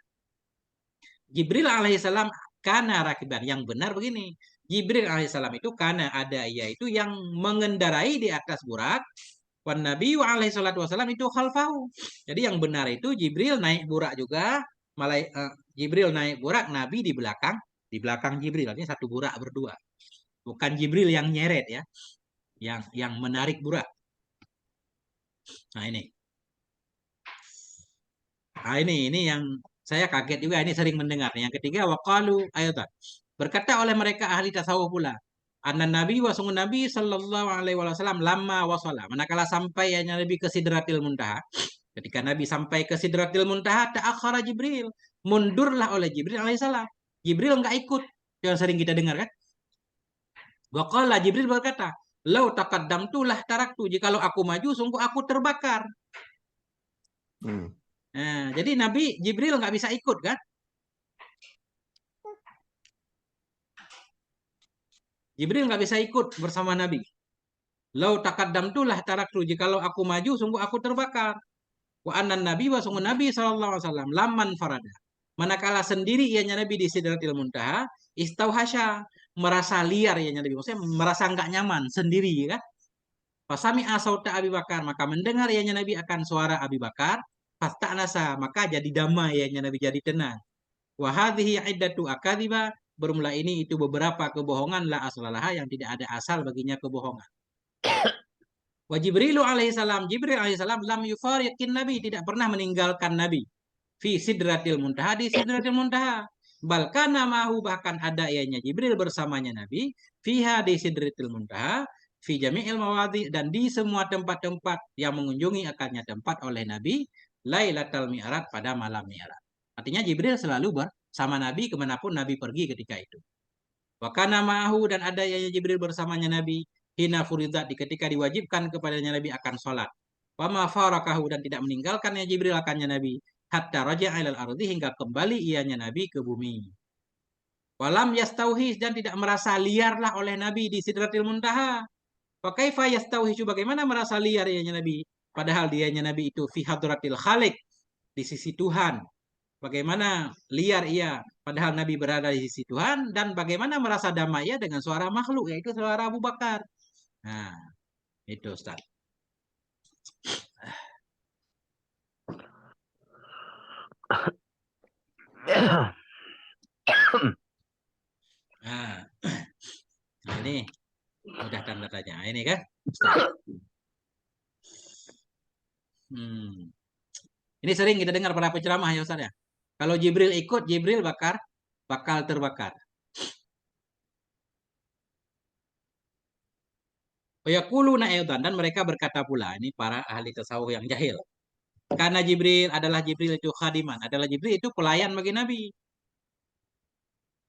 Jibril alaihissalam kana rakiban. Yang benar begini. Jibril alaihissalam itu karena ada yaitu yang mengendarai di atas burak Wan Nabi wa alaihi salatu wasalam itu khalfahu. Jadi yang benar itu Jibril naik burak juga, Jibril naik burak, Nabi di belakang Jibril. Artinya satu burak berdua. Bukan Jibril yang nyeret ya, yang menarik burak. Nah ini. Nah ini yang saya kaget juga, ini sering mendengar. Yang ketiga waqalu ayatan. Berkata oleh mereka ahli tasawuf pula, anna Nabi wa sungguh Nabi sallallahu alaihi wasallam lama wasala. Manakala sampai ya Nabi ke Sidratil Muntaha. Ketika Nabi sampai ke Sidratil Muntaha, ta'akhara Jibril. Mundurlah oleh Jibril alaihissalam. Jibril enggak ikut. Yang sering kita dengar kan? Waqala Jibril berkata, "Lau taqaddamtu lah taraktu." Jikalau aku maju, sungguh aku terbakar. Nah, jadi Nabi Jibril nggak bisa ikut kan? Jibril nggak bisa ikut bersama Nabi. Lau taqaddamtu lah taraktu. Jikalau aku maju, sungguh aku terbakar. Wa annan Nabi wa sungguh Nabi sallallahu alaihi wasallam laman farada. Manakala sendiri ianya Nabi di Sidratil Muntaha, istauhasya, merasa liar ianya Nabi. Maksudnya merasa nggak nyaman sendiri kan? Fasami asauta Abi Bakar, maka mendengar ianya Nabi akan suara Abi Bakar, fastanasa, maka jadi damai ianya Nabi, jadi tenang. Wa hadhihi iddatu akadziba, bermula ini itu beberapa kebohongan la aslalaha yang tidak ada asal baginya kebohongan. Wa Jibril alaihissalam lam yufariqin Nabi, tidak pernah meninggalkan Nabi. Fi sidratil muntaha, di sidratil muntaha. Balkana mahu, bahkan ada ianya Jibril bersamanya Nabi. Fiha, di sidratil muntaha. Fi jami'il mawadhi, dan di semua tempat-tempat yang mengunjungi akannya tempat oleh Nabi. Lailatul Mi'raj, pada malam Mi'raj. Artinya Jibril selalu bersama Nabi kemanapun Nabi pergi ketika itu. Wakana ma'ahu, dan ada ianya Jibril bersamanya Nabi. Hina furidat, ketika diwajibkan kepadanya Nabi akan sholat. Wama farakahu, dan tidak meninggalkannya Jibril akannya Nabi. Hatta raja'a ilal ardi, hingga kembali ianya Nabi ke bumi. Walam yastauhis, dan tidak merasa liarlah oleh Nabi di Sidratil Muntaha. Wa kaifa yastauhis, bagaimana merasa liar ianya Nabi? Padahal dianya Nabi itu fi hadratil khaliq, di sisi Tuhan. Bagaimana liar ia, padahal Nabi berada di sisi Tuhan, dan bagaimana merasa damai ia dengan suara makhluk, yaitu suara Abu Bakar. Nah, itu Ustaz. Nah, ini udah tanda tanya. Ini kan, Ustaz. Ini sering kita dengar pada penceramah ya Ustaz ya. Kalau Jibril ikut, Jibril bakal terbakar. Yaquluna aydan, dan mereka berkata pula, ini para ahli tasawuf yang jahil. Karena Jibril itu khadiman, adalah Jibril itu pelayan bagi Nabi.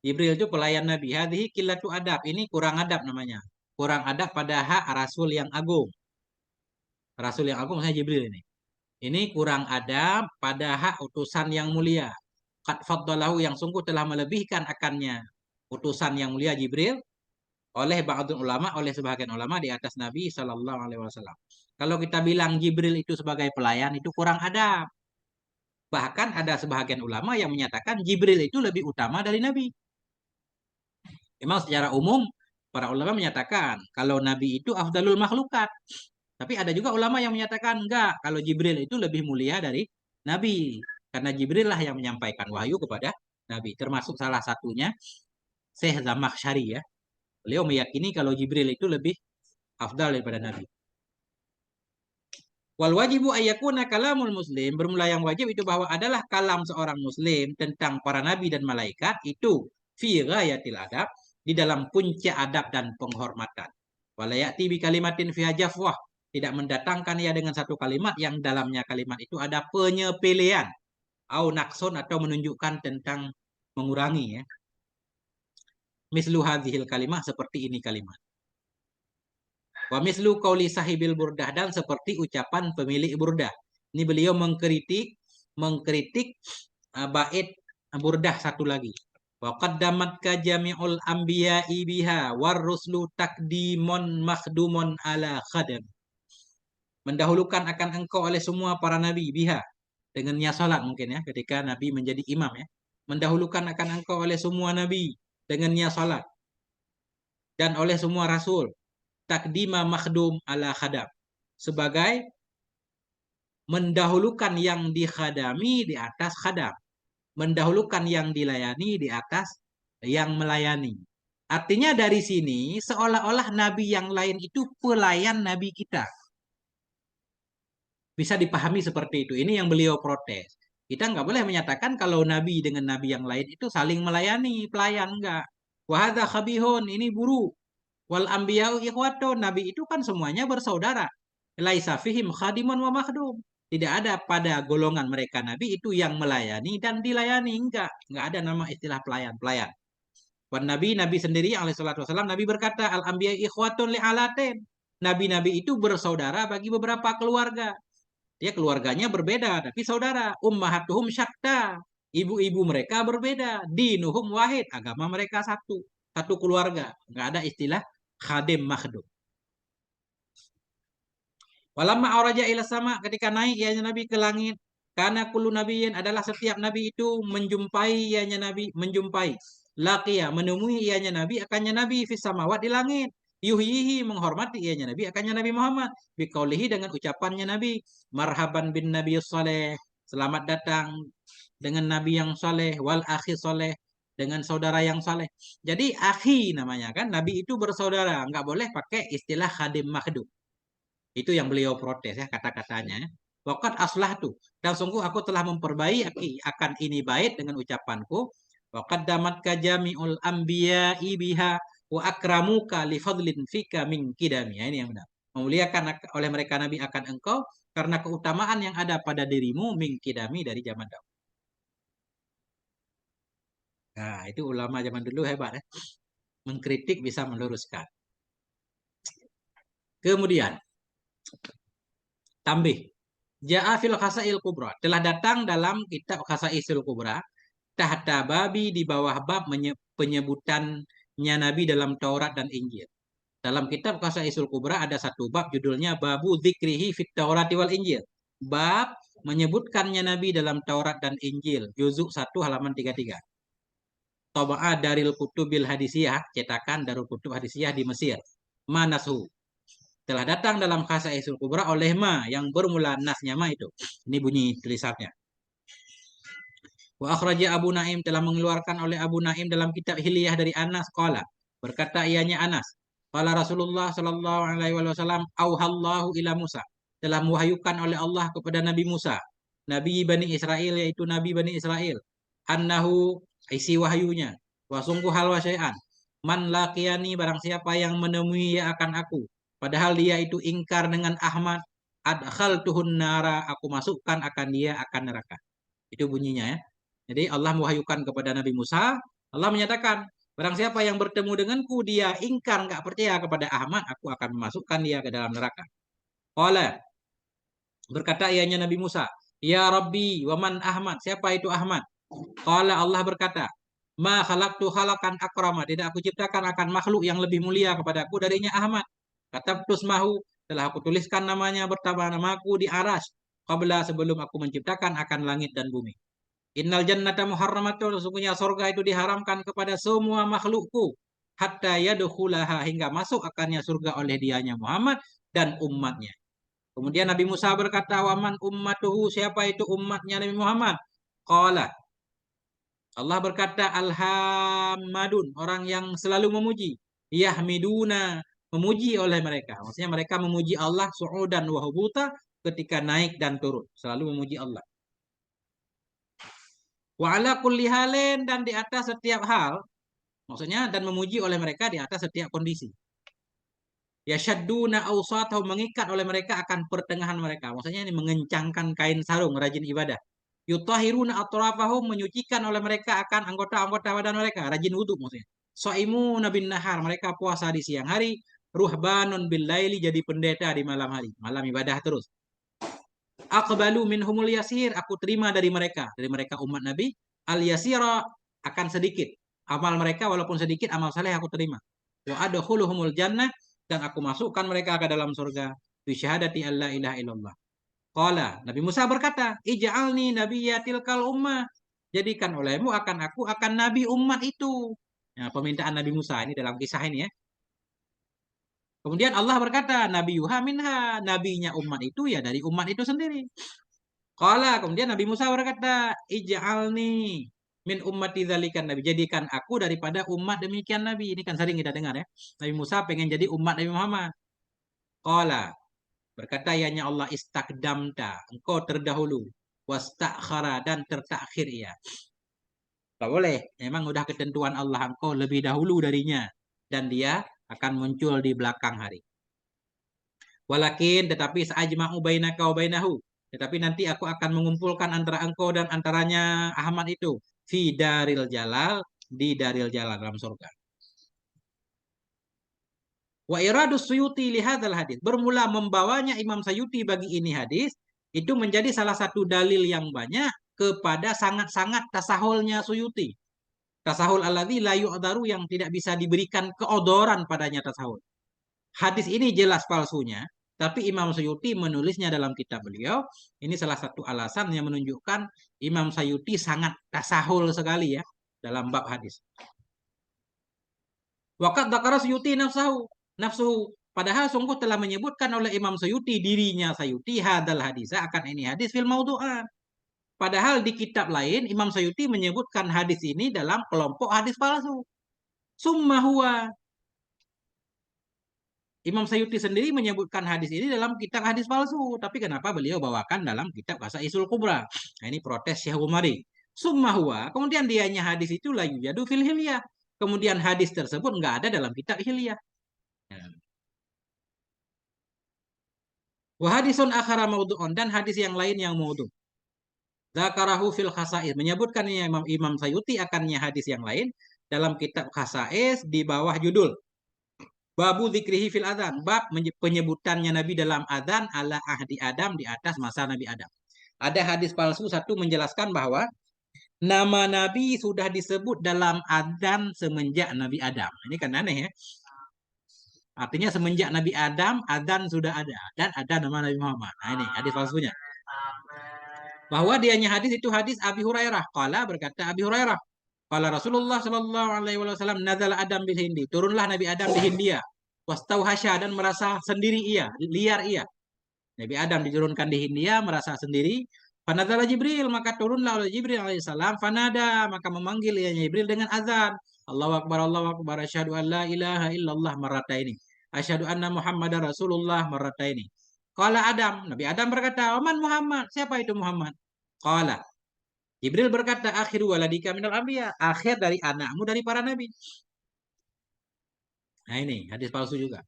Jibril itu pelayan Nabi. Hadhihi qillatu adab, ini kurang adab namanya. Kurang adab pada hak Rasul yang agung. Rasul yang agung saya Jibril ini. Ini kurang adab pada hak utusan yang mulia. Qad faddalahu, yang sungguh telah melebihkan akannya utusan yang mulia Jibril oleh ba'dun ulama, oleh sebagian ulama di atas Nabi Sallallahu Alaihi Wasallam. Kalau kita bilang Jibril itu sebagai pelayan, itu kurang adab. Bahkan ada sebagian ulama yang menyatakan Jibril itu lebih utama dari Nabi. Memang secara umum para ulama menyatakan kalau Nabi itu afdalul makhlukat. Tapi ada juga ulama yang menyatakan enggak, kalau Jibril itu lebih mulia dari Nabi. Karena Jibril lah yang menyampaikan wahyu kepada Nabi. Termasuk salah satunya Syekh Zamakhsyari ya. Beliau meyakini kalau Jibril itu lebih afdal daripada Nabi. Wal wajibu ayyakuna kalamul muslim, bermula yang wajib itu bahwa adalah kalam seorang muslim tentang para nabi dan malaikat itu fi ghayatil adab, di dalam puncak adab dan penghormatan. Wala ya'ti bi kalimatin fiha jafwah, tidak mendatangkan ia dengan satu kalimat yang dalamnya kalimat itu ada penyepelean, au nakson, atau menunjukkan tentang mengurangi ya. Mislu hadhil kalimah, seperti ini kalimat. Wa mislu qauli sahibil burdah, dan seperti ucapan pemilik burdah. Ini beliau mengkritik bait burdah satu lagi. Wa qaddamat ka jami'ul anbiya'i biha war ruslu takdimon makhdumun ala khadam. Mendahulukan akan engkau oleh semua para nabi biha, dengannya salat mungkin ya, ketika nabi menjadi imam ya. Mendahulukan akan engkau oleh semua nabi dengannya salat, dan oleh semua rasul. Takdima makhdum ala khadam, sebagai mendahulukan yang dikhadami di atas khadam. Mendahulukan yang dilayani di atas yang melayani. Artinya dari sini seolah-olah nabi yang lain itu pelayan nabi kita. Bisa dipahami seperti itu. Ini yang beliau protes. Kita nggak boleh menyatakan kalau nabi dengan nabi yang lain itu saling melayani, pelayan enggak. Wahada khabihun, ini buruk. Wal ambiya'u ikhwatun, nabi itu kan semuanya bersaudara. Laisa fihim khadimun wa makhdum. Tidak ada pada golongan mereka nabi itu yang melayani dan dilayani, enggak ada nama istilah pelayan. Wan nabi sendiri alaihi salatu wasallam, nabi berkata al ambiya'u ikhwatun li alatin. Nabi-nabi itu bersaudara bagi beberapa keluarga. Dia keluarganya berbeda tapi saudara. Ummahatuhum syatta. Ibu-ibu mereka berbeda. Dinuhum wahid, agama mereka satu keluarga. Enggak ada istilah khadim makhdum. Walamma auraja ila sama, ketika naik ianya nabi ke langit, karena kullu nabiyyin, adalah setiap nabi itu menjumpai ianya nabi, laqiya, menemui ianya nabi akannya nabi fis samawat, di langit, yuhyihi, menghormati ianya nabi akannya nabi Muhammad, biqaulihi, dengan ucapannya nabi, marhaban bin nabi saleh, selamat datang dengan nabi yang saleh, wal akhi saleh, dengan saudara yang saleh. Jadi akhi namanya kan, nabi itu bersaudara, nggak boleh pakai istilah khadim makhdum. Itu yang beliau protes ya, kata-katanya. Waqad aslahtu, dan sungguh aku telah memperbaiki akan ini bait dengan ucapanku. Waqad damatka jami'ul anbiya'i biha wa akramuka li fadlin fika min kidami. Ya, ini yang benar. Memuliakan oleh mereka nabi akan engkau karena keutamaan yang ada pada dirimu min kidami, dari zaman dahulu. Nah, itu ulama zaman dulu hebat ya. Mengkritik bisa meluruskan. Kemudian tambih. Ja'a fil Khasail Kubra, telah datang dalam kitab Khasaisul Kubra, tahta babi, di bawah bab penyebutannya Nabi dalam Taurat dan Injil. Dalam kitab Khasaisul Kubra ada satu bab judulnya Babu Dzikrihi fit Taurat wal Injil. Bab menyebutkannya Nabi dalam Taurat dan Injil, juzuk 1 halaman 33. Tabaa Daril Kutubil Hadisiyah, cetakan Darul Kutub Hadisiyah di Mesir. Manasu, telah datang dalam Khasaisul Kubra oleh ma, yang bermula nasnya ma itu. Ini bunyi tulisannya. Wa akhraja Abu Naim, telah mengeluarkan oleh Abu Naim dalam kitab Hilyah dari Anas qala, berkata ianya Anas, qala Rasulullah sallallahu alaihi wasallam, auhallahu ila Musa, telah mewahyukan oleh Allah kepada Nabi Musa, Nabi Bani Israel, yaitu Nabi Bani Israel, annahu, isi wahyunya, wa sungguh hal wa syai'an, man laqiyani, barang siapa yang menemui ya akan aku, padahal dia itu ingkar dengan Ahmad, adkhaltuhun nara, aku masukkan akan dia akan neraka. Itu bunyinya ya. Jadi Allah mewahyukan kepada Nabi Musa, Allah menyatakan, barang siapa yang bertemu denganku, dia ingkar, nggak percaya kepada Ahmad, aku akan memasukkan dia ke dalam neraka. Qala, berkata ianya Nabi Musa, ya Rabbi, waman Ahmad, siapa itu Ahmad? Qala, Allah berkata, ma khalaqtu khalaqan akrama, tidak aku ciptakan akan makhluk yang lebih mulia kepadaku darinya Ahmad. Katabtus mahu, telah aku tuliskan namanya bertambah namaku di aras, qabla, sebelum aku menciptakan akan langit dan bumi. Innal jannata muharramatun, sesungguhnya surga itu diharamkan kepada semua makhlukku, hatta yadkhulaha, hingga masuk akannya surga oleh dianya Muhammad dan umatnya. Kemudian Nabi Musa berkata, waman ummatuhu, siapa itu umatnya Nabi Muhammad? Qala, Allah berkata, alhamadun, orang yang selalu memuji, yahmiduna, memuji oleh mereka. Maksudnya mereka memuji Allah su'udan wa hubuta, ketika naik dan turun, selalu memuji Allah. Wa ala kulli halin, dan di atas setiap hal, maksudnya dan memuji oleh mereka di atas setiap kondisi. Yashadduna awsatahum, mengikat oleh mereka akan pertengahan mereka. Maksudnya ini mengencangkan kain sarung, rajin ibadah. Yutahiruna atrafahum, menyucikan oleh mereka akan anggota-anggota badan mereka, rajin wudu maksudnya. Shaimuna bin nahar, mereka puasa di siang hari. Ruhbanun bil laili, jadi pendeta di malam hari, malam ibadah terus. Aqbalu minhumul yasir, aku terima dari mereka umat Nabi, al yasira, akan sedikit amal mereka, walaupun sedikit amal saleh aku terima. Wa adkhuluhumul jannah, dan aku masukkan mereka ke dalam surga, bi syahadati alla ilaha illallah. Qala, Nabi Musa berkata, ij'alni nabiyyatil kal ummah, jadikan olehmu akan aku akan nabi umat itu. Nah, permintaan Nabi Musa ini dalam kisah ini ya. Kemudian Allah berkata, Nabi Yuha minha, nabinya umat itu ya dari umat itu sendiri. Kemudian Nabi Musa berkata, ij'alni min ummati dzalikan nabi. Jadikan aku daripada umat demikian nabi. Ini kan sering kita dengar ya. Nabi Musa pengen jadi umat Nabi Muhammad. Berkata ianya Allah, istakdamta, engkau terdahulu, wastakhara, dan tertakhir ia. Tak boleh, memang udah ketentuan Allah, engkau lebih dahulu darinya, dan dia akan muncul di belakang hari. Walakin, tetapi sa'ajma'u bainaka wa bainahu. Tetapi nanti aku akan mengumpulkan antara engkau dan antaranya Ahmad itu. Fi daril jalal, di daril jalal dalam surga. Wa iradus Suyuti lihadzal hadis. Bermula membawanya Imam Suyuti bagi ini hadis, itu menjadi salah satu dalil yang banyak kepada sangat-sangat tasahulnya Suyuti. Tasahul alladzi la yu'daru, yang tidak bisa diberikan keodoran padanya tasahul. Hadis ini jelas palsunya, tapi Imam Suyuti menulisnya dalam kitab beliau. Ini salah satu alasan yang menunjukkan Imam Suyuti sangat tasahul sekali ya dalam bab hadis. Waqad dzakara Suyuti nafsuhu. Padahal sungguh telah menyebutkan oleh Imam Suyuti, dirinya Suyuti, hadal hadisa, akan ini hadis fil maudhu'an. Padahal di kitab lain Imam Suyuti menyebutkan hadis ini dalam kelompok hadis palsu. Summa huwa, Imam Suyuti sendiri menyebutkan hadis ini dalam kitab hadis palsu. Tapi kenapa beliau bawakan dalam kitab Qasaisul Kubra? Nah, ini protes Syekh Umari. Summa huwa, kemudian dianya hadis itu la yujadu fil hilyah. Kemudian hadis tersebut nggak ada dalam kitab hilyah. Wa hadisun akhara maudhu'un, dan hadis yang lain yang maudhu'. Dzakarahu fil khasa'is, menyebutkan Imam Suyuti akannya hadis yang lain dalam kitab Khasa'is di bawah judul Babu dzikrihi fil adzan, bab penyebutannya Nabi dalam adzan ala ahdi Adam, di atas masa Nabi Adam. Ada hadis palsu satu menjelaskan bahwa nama Nabi sudah disebut dalam adzan semenjak Nabi Adam. Ini kan aneh ya. Artinya semenjak Nabi Adam, adzan sudah ada. Dan ada nama Nabi Muhammad. Nah ini hadis palsunya. Bahwa dianya hadis itu hadis Abi Hurairah. Berkata Abi Hurairah. Rasulullah sallallahu alaihi wasallam, nazala Adam bil Hindi. Turunlah Nabi Adam di Hindia. Wastauhasya, dan merasa sendiri ia, liar ia. Nabi Adam diturunkan di Hindia, merasa sendiri. Fanazala Jibril, maka turunlah oleh Jibril alaihissalam. Fanada, maka memanggil ia Jibril dengan azan. Allahu Akbar, asyhadu an la ilaha illallah marrataini. Asyhadu anna Muhammadar Rasulullah marrataini. Qala Adam, Nabi Adam berkata, "Man Muhammad? Siapa itu Muhammad?" Qala, Jibril berkata, "Akhiru waladika minal anbiya." Akhir dari anakmu dari para nabi. Nah ini hadis palsu juga.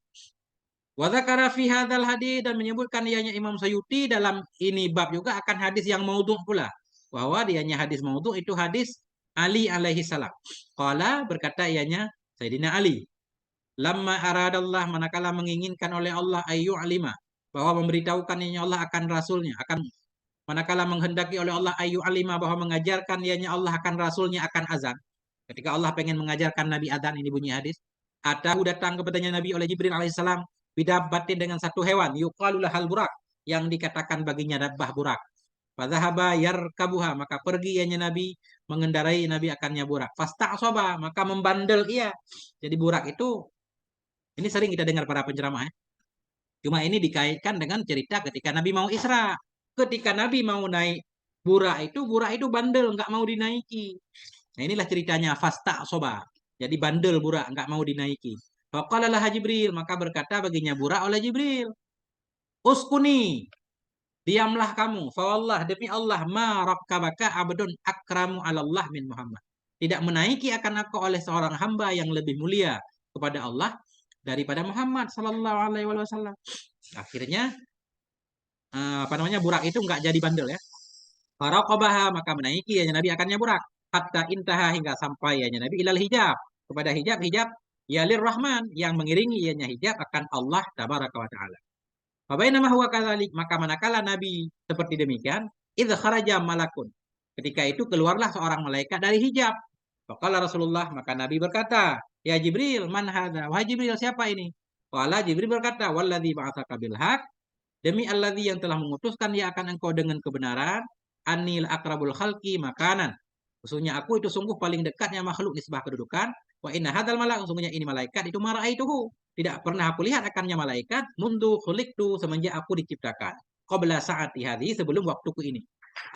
Wa dzakara fi hadzal hadis, dan menyebutkan ianya Imam Suyuti dalam ini bab juga akan hadis yang maudhu' pula. Bahwa dianya hadis maudhu' itu hadis Ali alaihi salam. Qala, berkata ianya Sayyidina Ali, lamma aradallah, manakala menginginkan oleh Allah ayyu alima, bahwa memberitahukan ianya Allah akan rasulnya, akan manakala menghendaki oleh Allah ayyu alima, bahwa mengajarkan ianya Allah akan rasulnya akan azan. Ketika Allah pengen mengajarkan Nabi azan, ini bunyi hadis. Atahu, datang kepadanya Nabi oleh Jibril alaihissalam, bidabbatin, dengan satu hewan, yuqalu lahal burak, yang dikatakan baginya dabbah burak. Fadzahaba yarkabuha, maka pergi ianya Nabi mengendarai Nabi akannya burak. Fasta'soba, maka membandel ia. Jadi burak itu, ini sering kita dengar para penceramah ya. Cuma ini dikaitkan dengan cerita ketika Nabi mau Isra. Ketika Nabi mau naik burak itu bandel, nggak mau dinaiki. Nah inilah ceritanya fasta'soba. Jadi bandel burak, nggak mau dinaiki. Faqala laha Jibril, maka berkata baginya burak oleh Jibril, uskuni, diamlah kamu. Fawallah, demi Allah, ma rakkabaka abdun akramu 'alallah min Muhammad. Tidak menaiki akan aku oleh seorang hamba yang lebih mulia kepada Allah daripada Muhammad sallallahu alaihi wasallam. Akhirnya burak itu nggak jadi bandel ya. Faraqabaha, maka menaiki ya Nabi akannya burak. Hatta intaha, hingga sampai ya Nabi ilal hijab, kepada hijab yalir Rahman, yang mengiringi ianya hijab akan Allah tabaraka wa taala. Fabainama huwa kadzalik, maka manakala Nabi seperti demikian, idz kharaja malakun, ketika itu keluarlah seorang malaikat dari hijab. Faqala Rasulullah, maka Nabi berkata, ya Jibril, man hadza? Wahai Jibril, siapa ini? Qala, Jibril berkata, walladzi ba'atsaka bil haq, demi alladzi yang telah mengutuskan dia akan engkau dengan kebenaran, anil akrabul khalqi makanan. Sesungguhnya aku itu sungguh paling dekatnya makhluk nisbah kedudukan, Wa inna hadzal malak, sesungguhnya ini malaikat itu maraituhu. Tidak pernah aku lihat akannya malaikat mundu khuliqtu, semenjak aku diciptakan. Qabla saati hadhi, sebelum waktuku ini.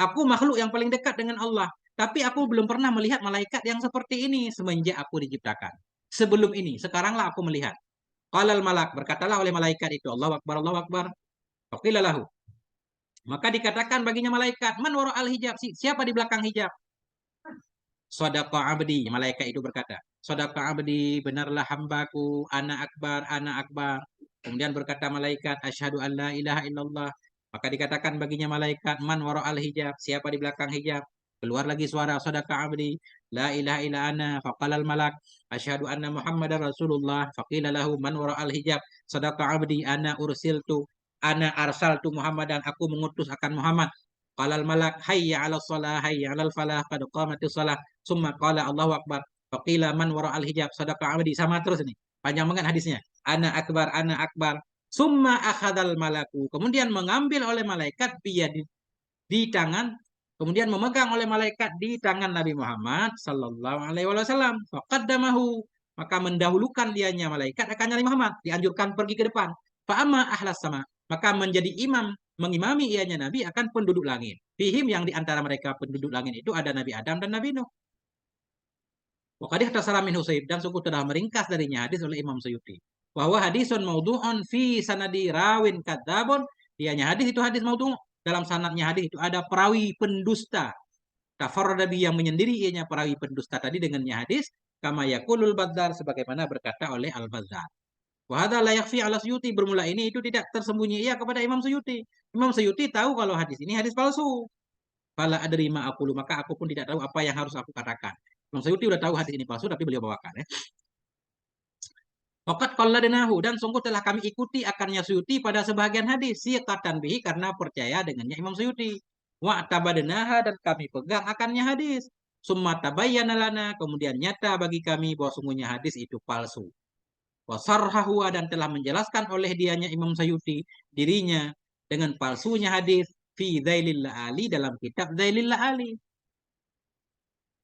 Aku makhluk yang paling dekat dengan Allah, tapi aku belum pernah melihat malaikat yang seperti ini semenjak aku diciptakan. Sebelum ini, sekaranglah aku melihat. Qalal malak, berkatalah oleh malaikat itu, Allahu Akbar, Allahu Akbar. Faqila lahu. Maka dikatakan baginya malaikat, man wara al hijab, siapa di belakang hijab? Sadaqa abdi, malaikat itu berkata, Sadaqa abdi, benarlah hambaku, ana akbar, ana akbar. Kemudian berkata malaikat, asyhadu an la ilaha illallah. Maka dikatakan baginya malaikat, man wara al hijab, siapa di belakang hijab? Keluar lagi suara, Sadaqa abdi, la ilaha illa ana. Faqala al malak, asyhadu anna muhammadar rasulullah. Faqila lahu, man wara al hijab, Sadaqa abdi, ana ursiltu, ana arsaltu muhammadan, aku mengutus akan Muhammad. Qalal malak, hayya 'alas shalah, hayya 'alal falah, qad qamatis shalah. Summa qala Allahu Akbar. Faqila man wara'al hijab, sadaqa abdi. Sama terus ini. Panjang banget hadisnya. Ana akbar, ana akbar. Summa akhadal malaku. Kemudian mengambil oleh malaikat di tangan. Kemudian memegang oleh malaikat di tangan Nabi Muhammad sallallahu alaihi wasallam. Faqaddamahu. Maka mendahulukan dianya malaikat akan Nabi Muhammad. Dianjurkan pergi ke depan. Fa'amma ahlas sama. Maka menjadi imam, mengimami ianya Nabi akan penduduk langit. Fihim, yang di antara mereka penduduk langit itu ada Nabi Adam dan Nabi Nuh. Waqad ihtasara min Husaib, dan sungguh telah meringkas darinya hadis oleh Imam Suyuti. Bahwa hadisun maudhu'un fi sanadi rawin kadzabun, dianya hadis itu hadis maudhu'. Dalam sanadnya hadis itu ada perawi pendusta. Tafarrada bi, yang menyendiri ianya perawi pendusta tadi dengannya hadis, kama yaqulul Bazzar, sebagaimana berkata oleh Al-Bazzar. Wa hadza la yakhfi 'ala Suyuti, bermula ini itu tidak tersembunyi ia kepada Imam Suyuti. Imam Suyuti tahu kalau hadis ini hadis palsu. Fala adri ma aqulu, maka aku pun tidak tahu apa yang harus aku katakan. Imam Suyuti udah tahu hadis ini palsu, tapi beliau bawakan ya. Waqad qalladnahu, dan sungguh telah kami ikuti akannya Suyuti pada sebagian hadis, siqatan bihi, karena percaya dengannya Imam Suyuti. Wa tabadnaha, dan kami pegang akannya hadis. Summa tabayyana lana, kemudian nyata bagi kami bahwa sungguhnya hadis itu palsu. Wa sarhahu, dan telah menjelaskan oleh dianya Imam Suyuti dirinya dengan palsunya hadis fi Dzailil La'ali, dalam kitab Dzailil La'ali.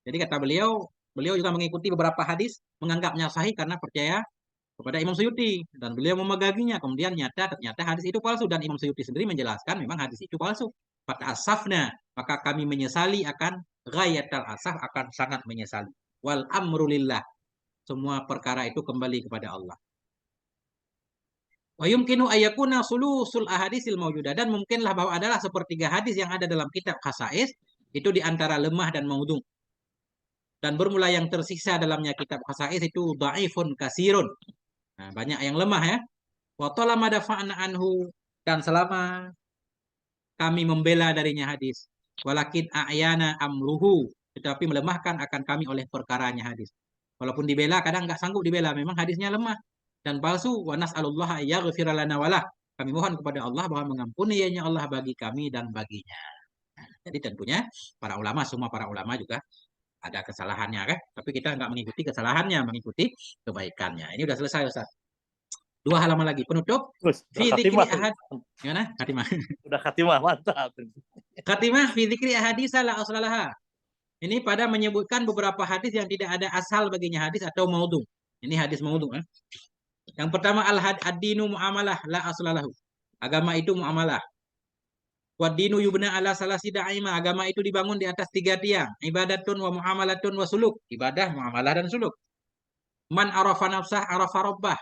Jadi kata beliau juga mengikuti beberapa hadis, menganggapnya sahih karena percaya kepada Imam Suyuti, dan beliau memeganginya. Kemudian ternyata hadis itu palsu, dan Imam Suyuti sendiri menjelaskan memang hadis itu palsu. Pada asafna, maka kami menyesali akan ghayatal asaf, akan sangat menyesali. Wal amrulillah, semua perkara itu kembali kepada Allah. Wa yumkinu ayyakuna sulusul ahadisil mawjudah, dan mungkinlah bahwa adalah sepertiga hadis yang ada dalam kitab Khasais itu di antara lemah dan maudhu'. Dan bermula yang tersisa dalamnya kitab Khasais itu dhaifun kasirun. Nah, banyak yang lemah ya. Wa talama dafa'na anhu, dan selama kami membela darinya hadis. Walakin a'yana amruhu, tetapi melemahkan akan kami oleh perkaranya hadis. Walaupun dibela, kadang nggak sanggup dibela. Memang hadisnya lemah dan palsu. Wa nas'alullah yaghfira lana walah. Kami mohon kepada Allah bahwa mengampuni ianya Allah bagi kami dan baginya. Nah, jadi tentunya semua para ulama juga ada kesalahannya kan, tapi kita nggak mengikuti kesalahannya, mengikuti kebaikannya. Ini udah selesai Ustaz. 2 halaman lagi penutup. Fi dzikri ahad, gimana? Khatimah. Udah khatimah, mantap. Khatimah fi dzikri ahadits la aslalaha. Ini pada menyebutkan beberapa hadis yang tidak ada asal baginya hadis atau maudhu'. Ini hadis maudhu' ya. Yang pertama ad-dinu muamalah la aslalahu. Agama itu muamalah. Wad-dinu yubna ala salasi da'ima, agama itu dibangun di atas 3 tiang. Ibadatun wa muamalatun wa suluk. Ibadah, muamalah, dan suluk. Man arafa nafsah arafa rabbah.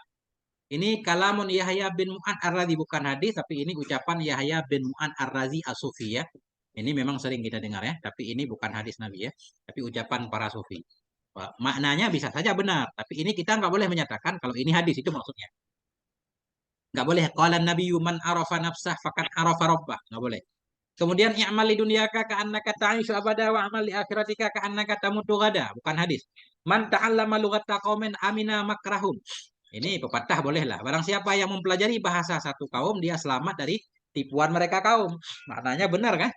Ini kalamun Yahya bin Mu'ad Ar-Razi, bukan hadis, tapi ini ucapan Yahya bin Mu'ad Ar-Razi As-Sufi ya. Ini memang sering kita dengar ya, tapi ini bukan hadis Nabi ya, tapi ucapan para sufi. Maknanya bisa saja benar, tapi ini kita nggak boleh menyatakan kalau ini hadis, itu maksudnya. Nggak boleh. Qala nabiyyu man arafa nafsah faqad arafa rabbah. Nggak boleh. Kemudian i'mal li dunyaka ka'annaka ta'ishu abada wa amal li akhiratika ka'annaka tamutu ghada. Bukan hadis. Man ta'allama lughata qaumin amina makrahum. Ini pepatah bolehlah. Barang siapa yang mempelajari bahasa satu kaum, dia selamat dari tipuan mereka kaum. Maknanya benar kan?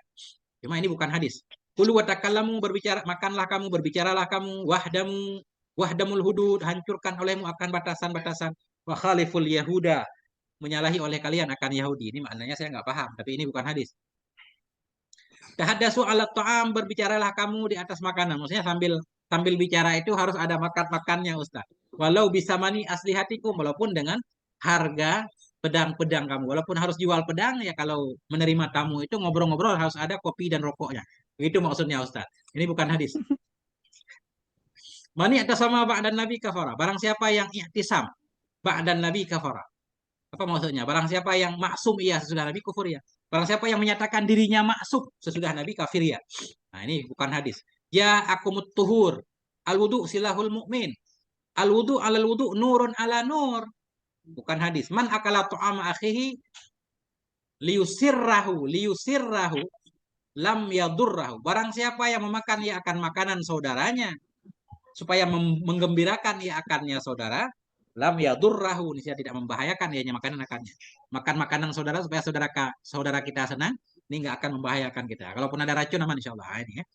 Cuma ini bukan hadis. Kulu wa takallamu, berbicara, makanlah kamu, berbicaralah kamu, wahdamul hudud, hancurkan olehmu akan batasan-batasan. Wa khaliful yahuda, menyalahi oleh kalian akan Yahudi. Ini maknanya saya nggak paham, tapi ini bukan hadis. Tahaddasu ala ta'am, berbicaralah kamu di atas makanan. Maksudnya sambil sambil bicara itu harus ada makan-makannya Ustaz. Walau bisa mani asli hatiku, walaupun dengan harga pedang-pedang kamu. Walaupun harus jual pedang, ya kalau menerima tamu itu ngobrol-ngobrol harus ada kopi dan rokoknya. Begitu maksudnya Ustaz. Ini bukan hadis. Mani atas sama ba'dan Nabi kafara. Barang siapa yang i'tisam ba'dan Nabi kafara. Apa maksudnya? Barang siapa yang maksum ia sesudah Nabi kufur ya. Barang siapa yang menyatakan dirinya maksum sesudah Nabi kafir ya. Nah, ini bukan hadis. Ya akumut tuhur. Al-wudu silahul mu'min. Al-wudu alal wudu nurun ala nur. Bukan hadis. Man akala tu'ama akhihi liyusirrahu lam yadurrahu. Barang siapa yang memakan ia akan makanan saudaranya supaya menggembirakan ia akannya saudara, lam yadurrahu, niscaya tidak membahayakan ianya makanan akannya. Makan makanan saudara supaya saudara kita senang, ini nggak akan membahayakan kita. Kalaupun ada racun aman insyaallah. Ini ya.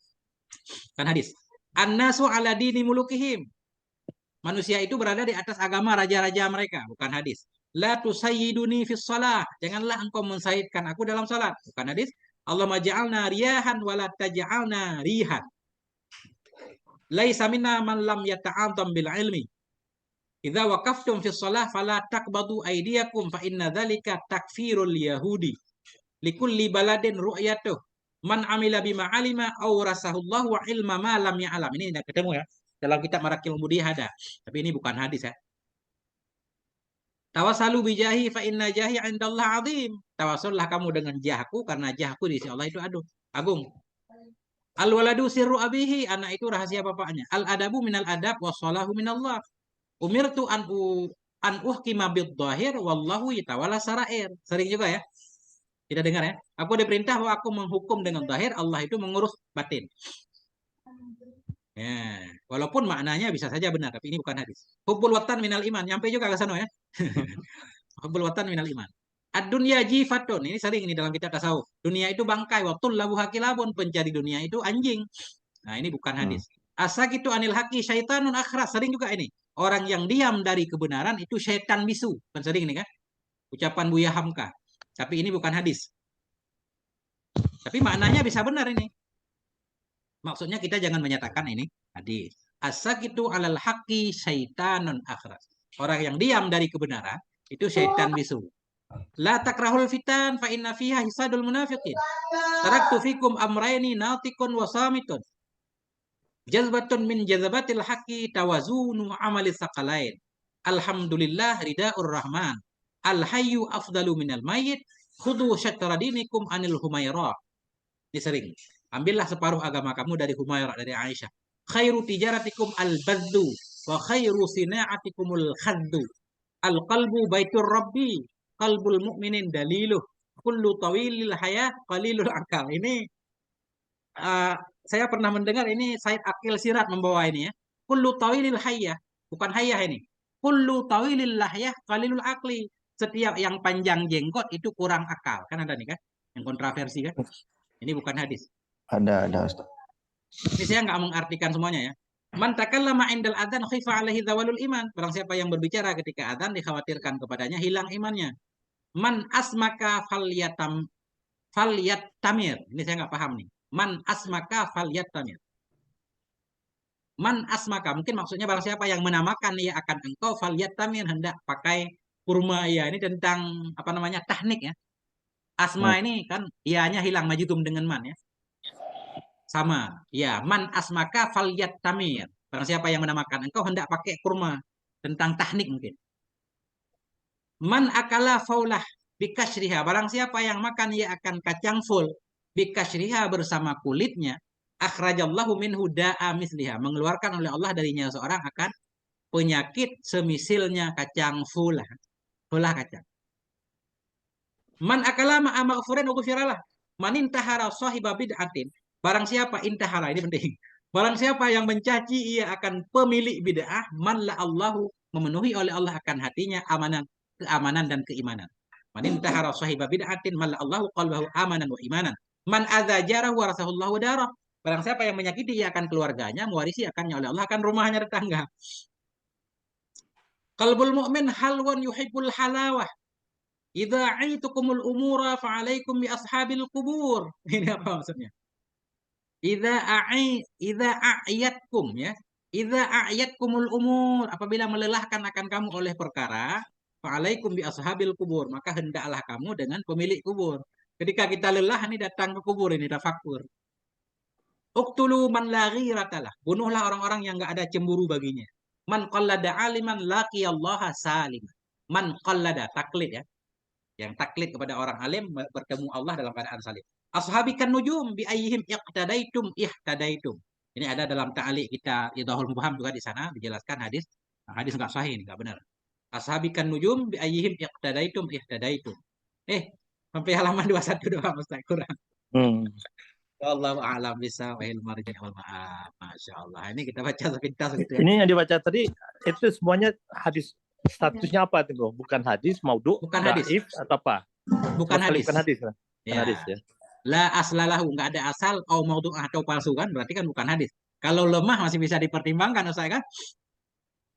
Kan hadis. An-nasu ala dini mulukihim. Manusia itu berada di atas agama raja-raja mereka, bukan hadis. La tusayyiduni fis shalah. Janganlah engkau mensayyidkan aku dalam salat, bukan hadis. Allahumma ja'alna riyahan wa la taj'alna rihan. Laisa minna man lam yata'atam bil ilmi. Idza waqaftum fi shalah fala taqbadu aydiyakum fa inna dzalika takfirul yahudi. Likulli baladin ru'yatuh. Man amila bima alima aw rasahullahu wa ilma ma lam ya'lam. Ini tidak ketemu ya. Dalam kitab Marakil Mudi ada. Tapi ini bukan hadis ya. Tawasalu bijahi fa inna jahi 'indallah 'azim. Tawasullah kamu dengan jahku karena jahku di sisi Allah itu agung. Al-waladu sirru abihi, anak itu rahasia bapaknya. Al-adabu minal adab wassalahu minallah. Umirtu an uhkima bid-dhahir wallahu yatawalla sarair. Sering juga ya. Kita dengar ya. Aku diperintah bahwa aku menghukum dengan zahir, Allah itu mengurus batin. Ya, walaupun maknanya bisa saja benar, tapi ini bukan hadis. Hubbul watan minal iman, nyampe juga ke sana ya. Hubbul watan minal iman. Ad-dunya jifatun. Ini sering ini dalam kitab tasawuf. Dunia itu bangkai. Watul lahu hakilabun. Pencari dunia itu anjing. Nah, ini bukan hadis. Asakitu anil haqi syaitanun akhras. Sering juga ini. Orang yang diam dari kebenaran itu syaitan bisu. Kan sering ini kan? Ucapan Buya Hamka. Tapi ini bukan hadis. Tapi maknanya bisa benar ini. Maksudnya kita jangan menyatakan ini hadis. Asakitu alal haqi syaitanun akhras. Orang yang diam dari kebenaran itu syaitan bisu. La takrahul fitan fa inna fiha hisadul munafiqin. Taraktu fikum amrayni natikun wa samitun. Jazbatun min jazabatil haqqi tawazunu amali saqalain. Alhamdulillah rida'ur rahman. Al-hayyu afdalu minal mayyit. Khudu syatra dinikum anil humairah. Ini sering. Ambillah separuh agama kamu dari Humairah, dari Aisyah. Khairu tijaratikum al-baddu wa khairu sina'atikumul khaddu. Al-qalbu baitur rabbi. Qalbul mu'minin daliluh. Kullu tawilil hayah qalilul akal. Ini saya pernah mendengar ini Said Akil Sirat membawa ini ya. Kullu tawilil hayah. Bukan hayah ini. Kullu tawilil hayah qalilul akli. Setiap yang panjang jenggot itu kurang akal. Kan ada nih kan? Yang kontroversi kan? Ini bukan hadis. Ada Ustaz. Ini saya nggak mengartikan semuanya ya. Man takallama indal adzan khifa alaihi zawalul iman. Barang siapa yang berbicara ketika adzan dikhawatirkan kepadanya hilang imannya. Man asmaka falyattamir. Ini saya nggak paham nih. Man asmaka falyattamir. Man asmaka mungkin maksudnya barang siapa yang menamakan ia akan engkau falyattamir, hendak pakai kurma ya. Ini tentang apa namanya tahnik ya. Asma ini kan ianya hilang majzum dengan man ya. Sama. Ya, man asmaka falyattamir. Barang siapa yang menamakan engkau hendak pakai kurma. Tentang tahnik mungkin. Man akala faulah bikashriha. Barang siapa yang makan ia akan kacang full bikashriha bersama kulitnya. Akhrajallahu minhu da'a misliha. Mengeluarkan oleh Allah darinya seorang akan penyakit semisilnya kacang fulah. Fulah kacang. Man akala ma'a maghfurin ughfiralah. Man intahara sahiba bid'atin. Barang siapa intahara, ini penting. Barang siapa yang mencaci ia akan pemilik bid'ah, man la Allahu, memenuhi oleh Allah akan hatinya keamanan dan keimanan. Man intahara sahiba bid'atin man la Allahu qalbahu amanan wa imanan. Man adza jarahu warasahullahu darah. Barang siapa yang menyakiti ia akan keluarganya, mewarisi akannya oleh Allah akan rumahnya tetangga. Qalbul mu'min halwan yuhibbul halawah. Idza aitukumul umura fa'alaikum bi ashabil qubur. Ini apa maksudnya? idza a'yatkum ya. Idza a'yatkumul umur, apabila melelahkan akan kamu oleh perkara, fa'alaikum bi ashabil kubur, maka hendaklah kamu dengan pemilik kubur. Ketika kita lelah ini datang ke kubur ini tafakur. Uqtulu man la ghiratalah. Bunuhlah orang-orang yang enggak ada cemburu baginya. Man qallada aliman laqiyallaha salim. Man qallada taklid ya. Yang taklid kepada orang alim bertemu Allah dalam keadaan salim. Ashabikan nujum bi ayyihim iqtadaitum ihtadaitum. Ini ada dalam ta'liq kita Idahul Mubham juga di sana dijelaskan hadis. Nah, hadis enggak sahih ini, enggak benar. Ashabikan nujum bi ayyihim iqtadaitum ihtadaitum. Sampai halaman 21 doang Ustaz, kurang. Wallahu a'lam bishawab marji' wal ma'ab. Masya Allah. Ini kita baca sepintas gitu ya. Ini yang dibaca tadi itu semuanya hadis, statusnya apa tuh? Bukan hadis, maudhu, Bukan hadis. dhaif atau apa? Bukan Sama sekali hadis. Bukan hadis, kan? Bukan Ya. hadis ya. La aslalahu, enggak ada asal, au maudhu' atau palsu kan, berarti kan bukan hadis. Kalau lemah masih bisa dipertimbangkan Ustaz kan?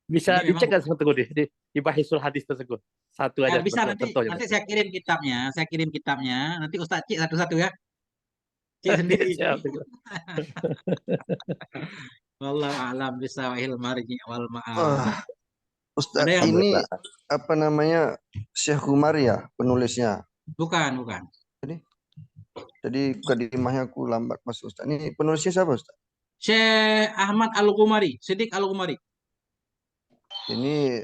Bisa Ini dicek kan tersebut di bahisul hadis tersebut. Satu aja. bisa nanti contohnya. saya kirim kitabnya, nanti Ustaz cek satu-satu ya. Cek sendiri. Siap. Wallahu a'lam bishawab marji' wal ma'ab. Ustaz, Ada yang- ini apa namanya Syekh Umar ya penulisnya. Bukan. Tadi kadimahnya aku lambat masuk Ustaz. Ini penulisnya siapa Ustaz? Syekh Ahmad Al-Ghumari, Siddiq Al-Ghumari. Ini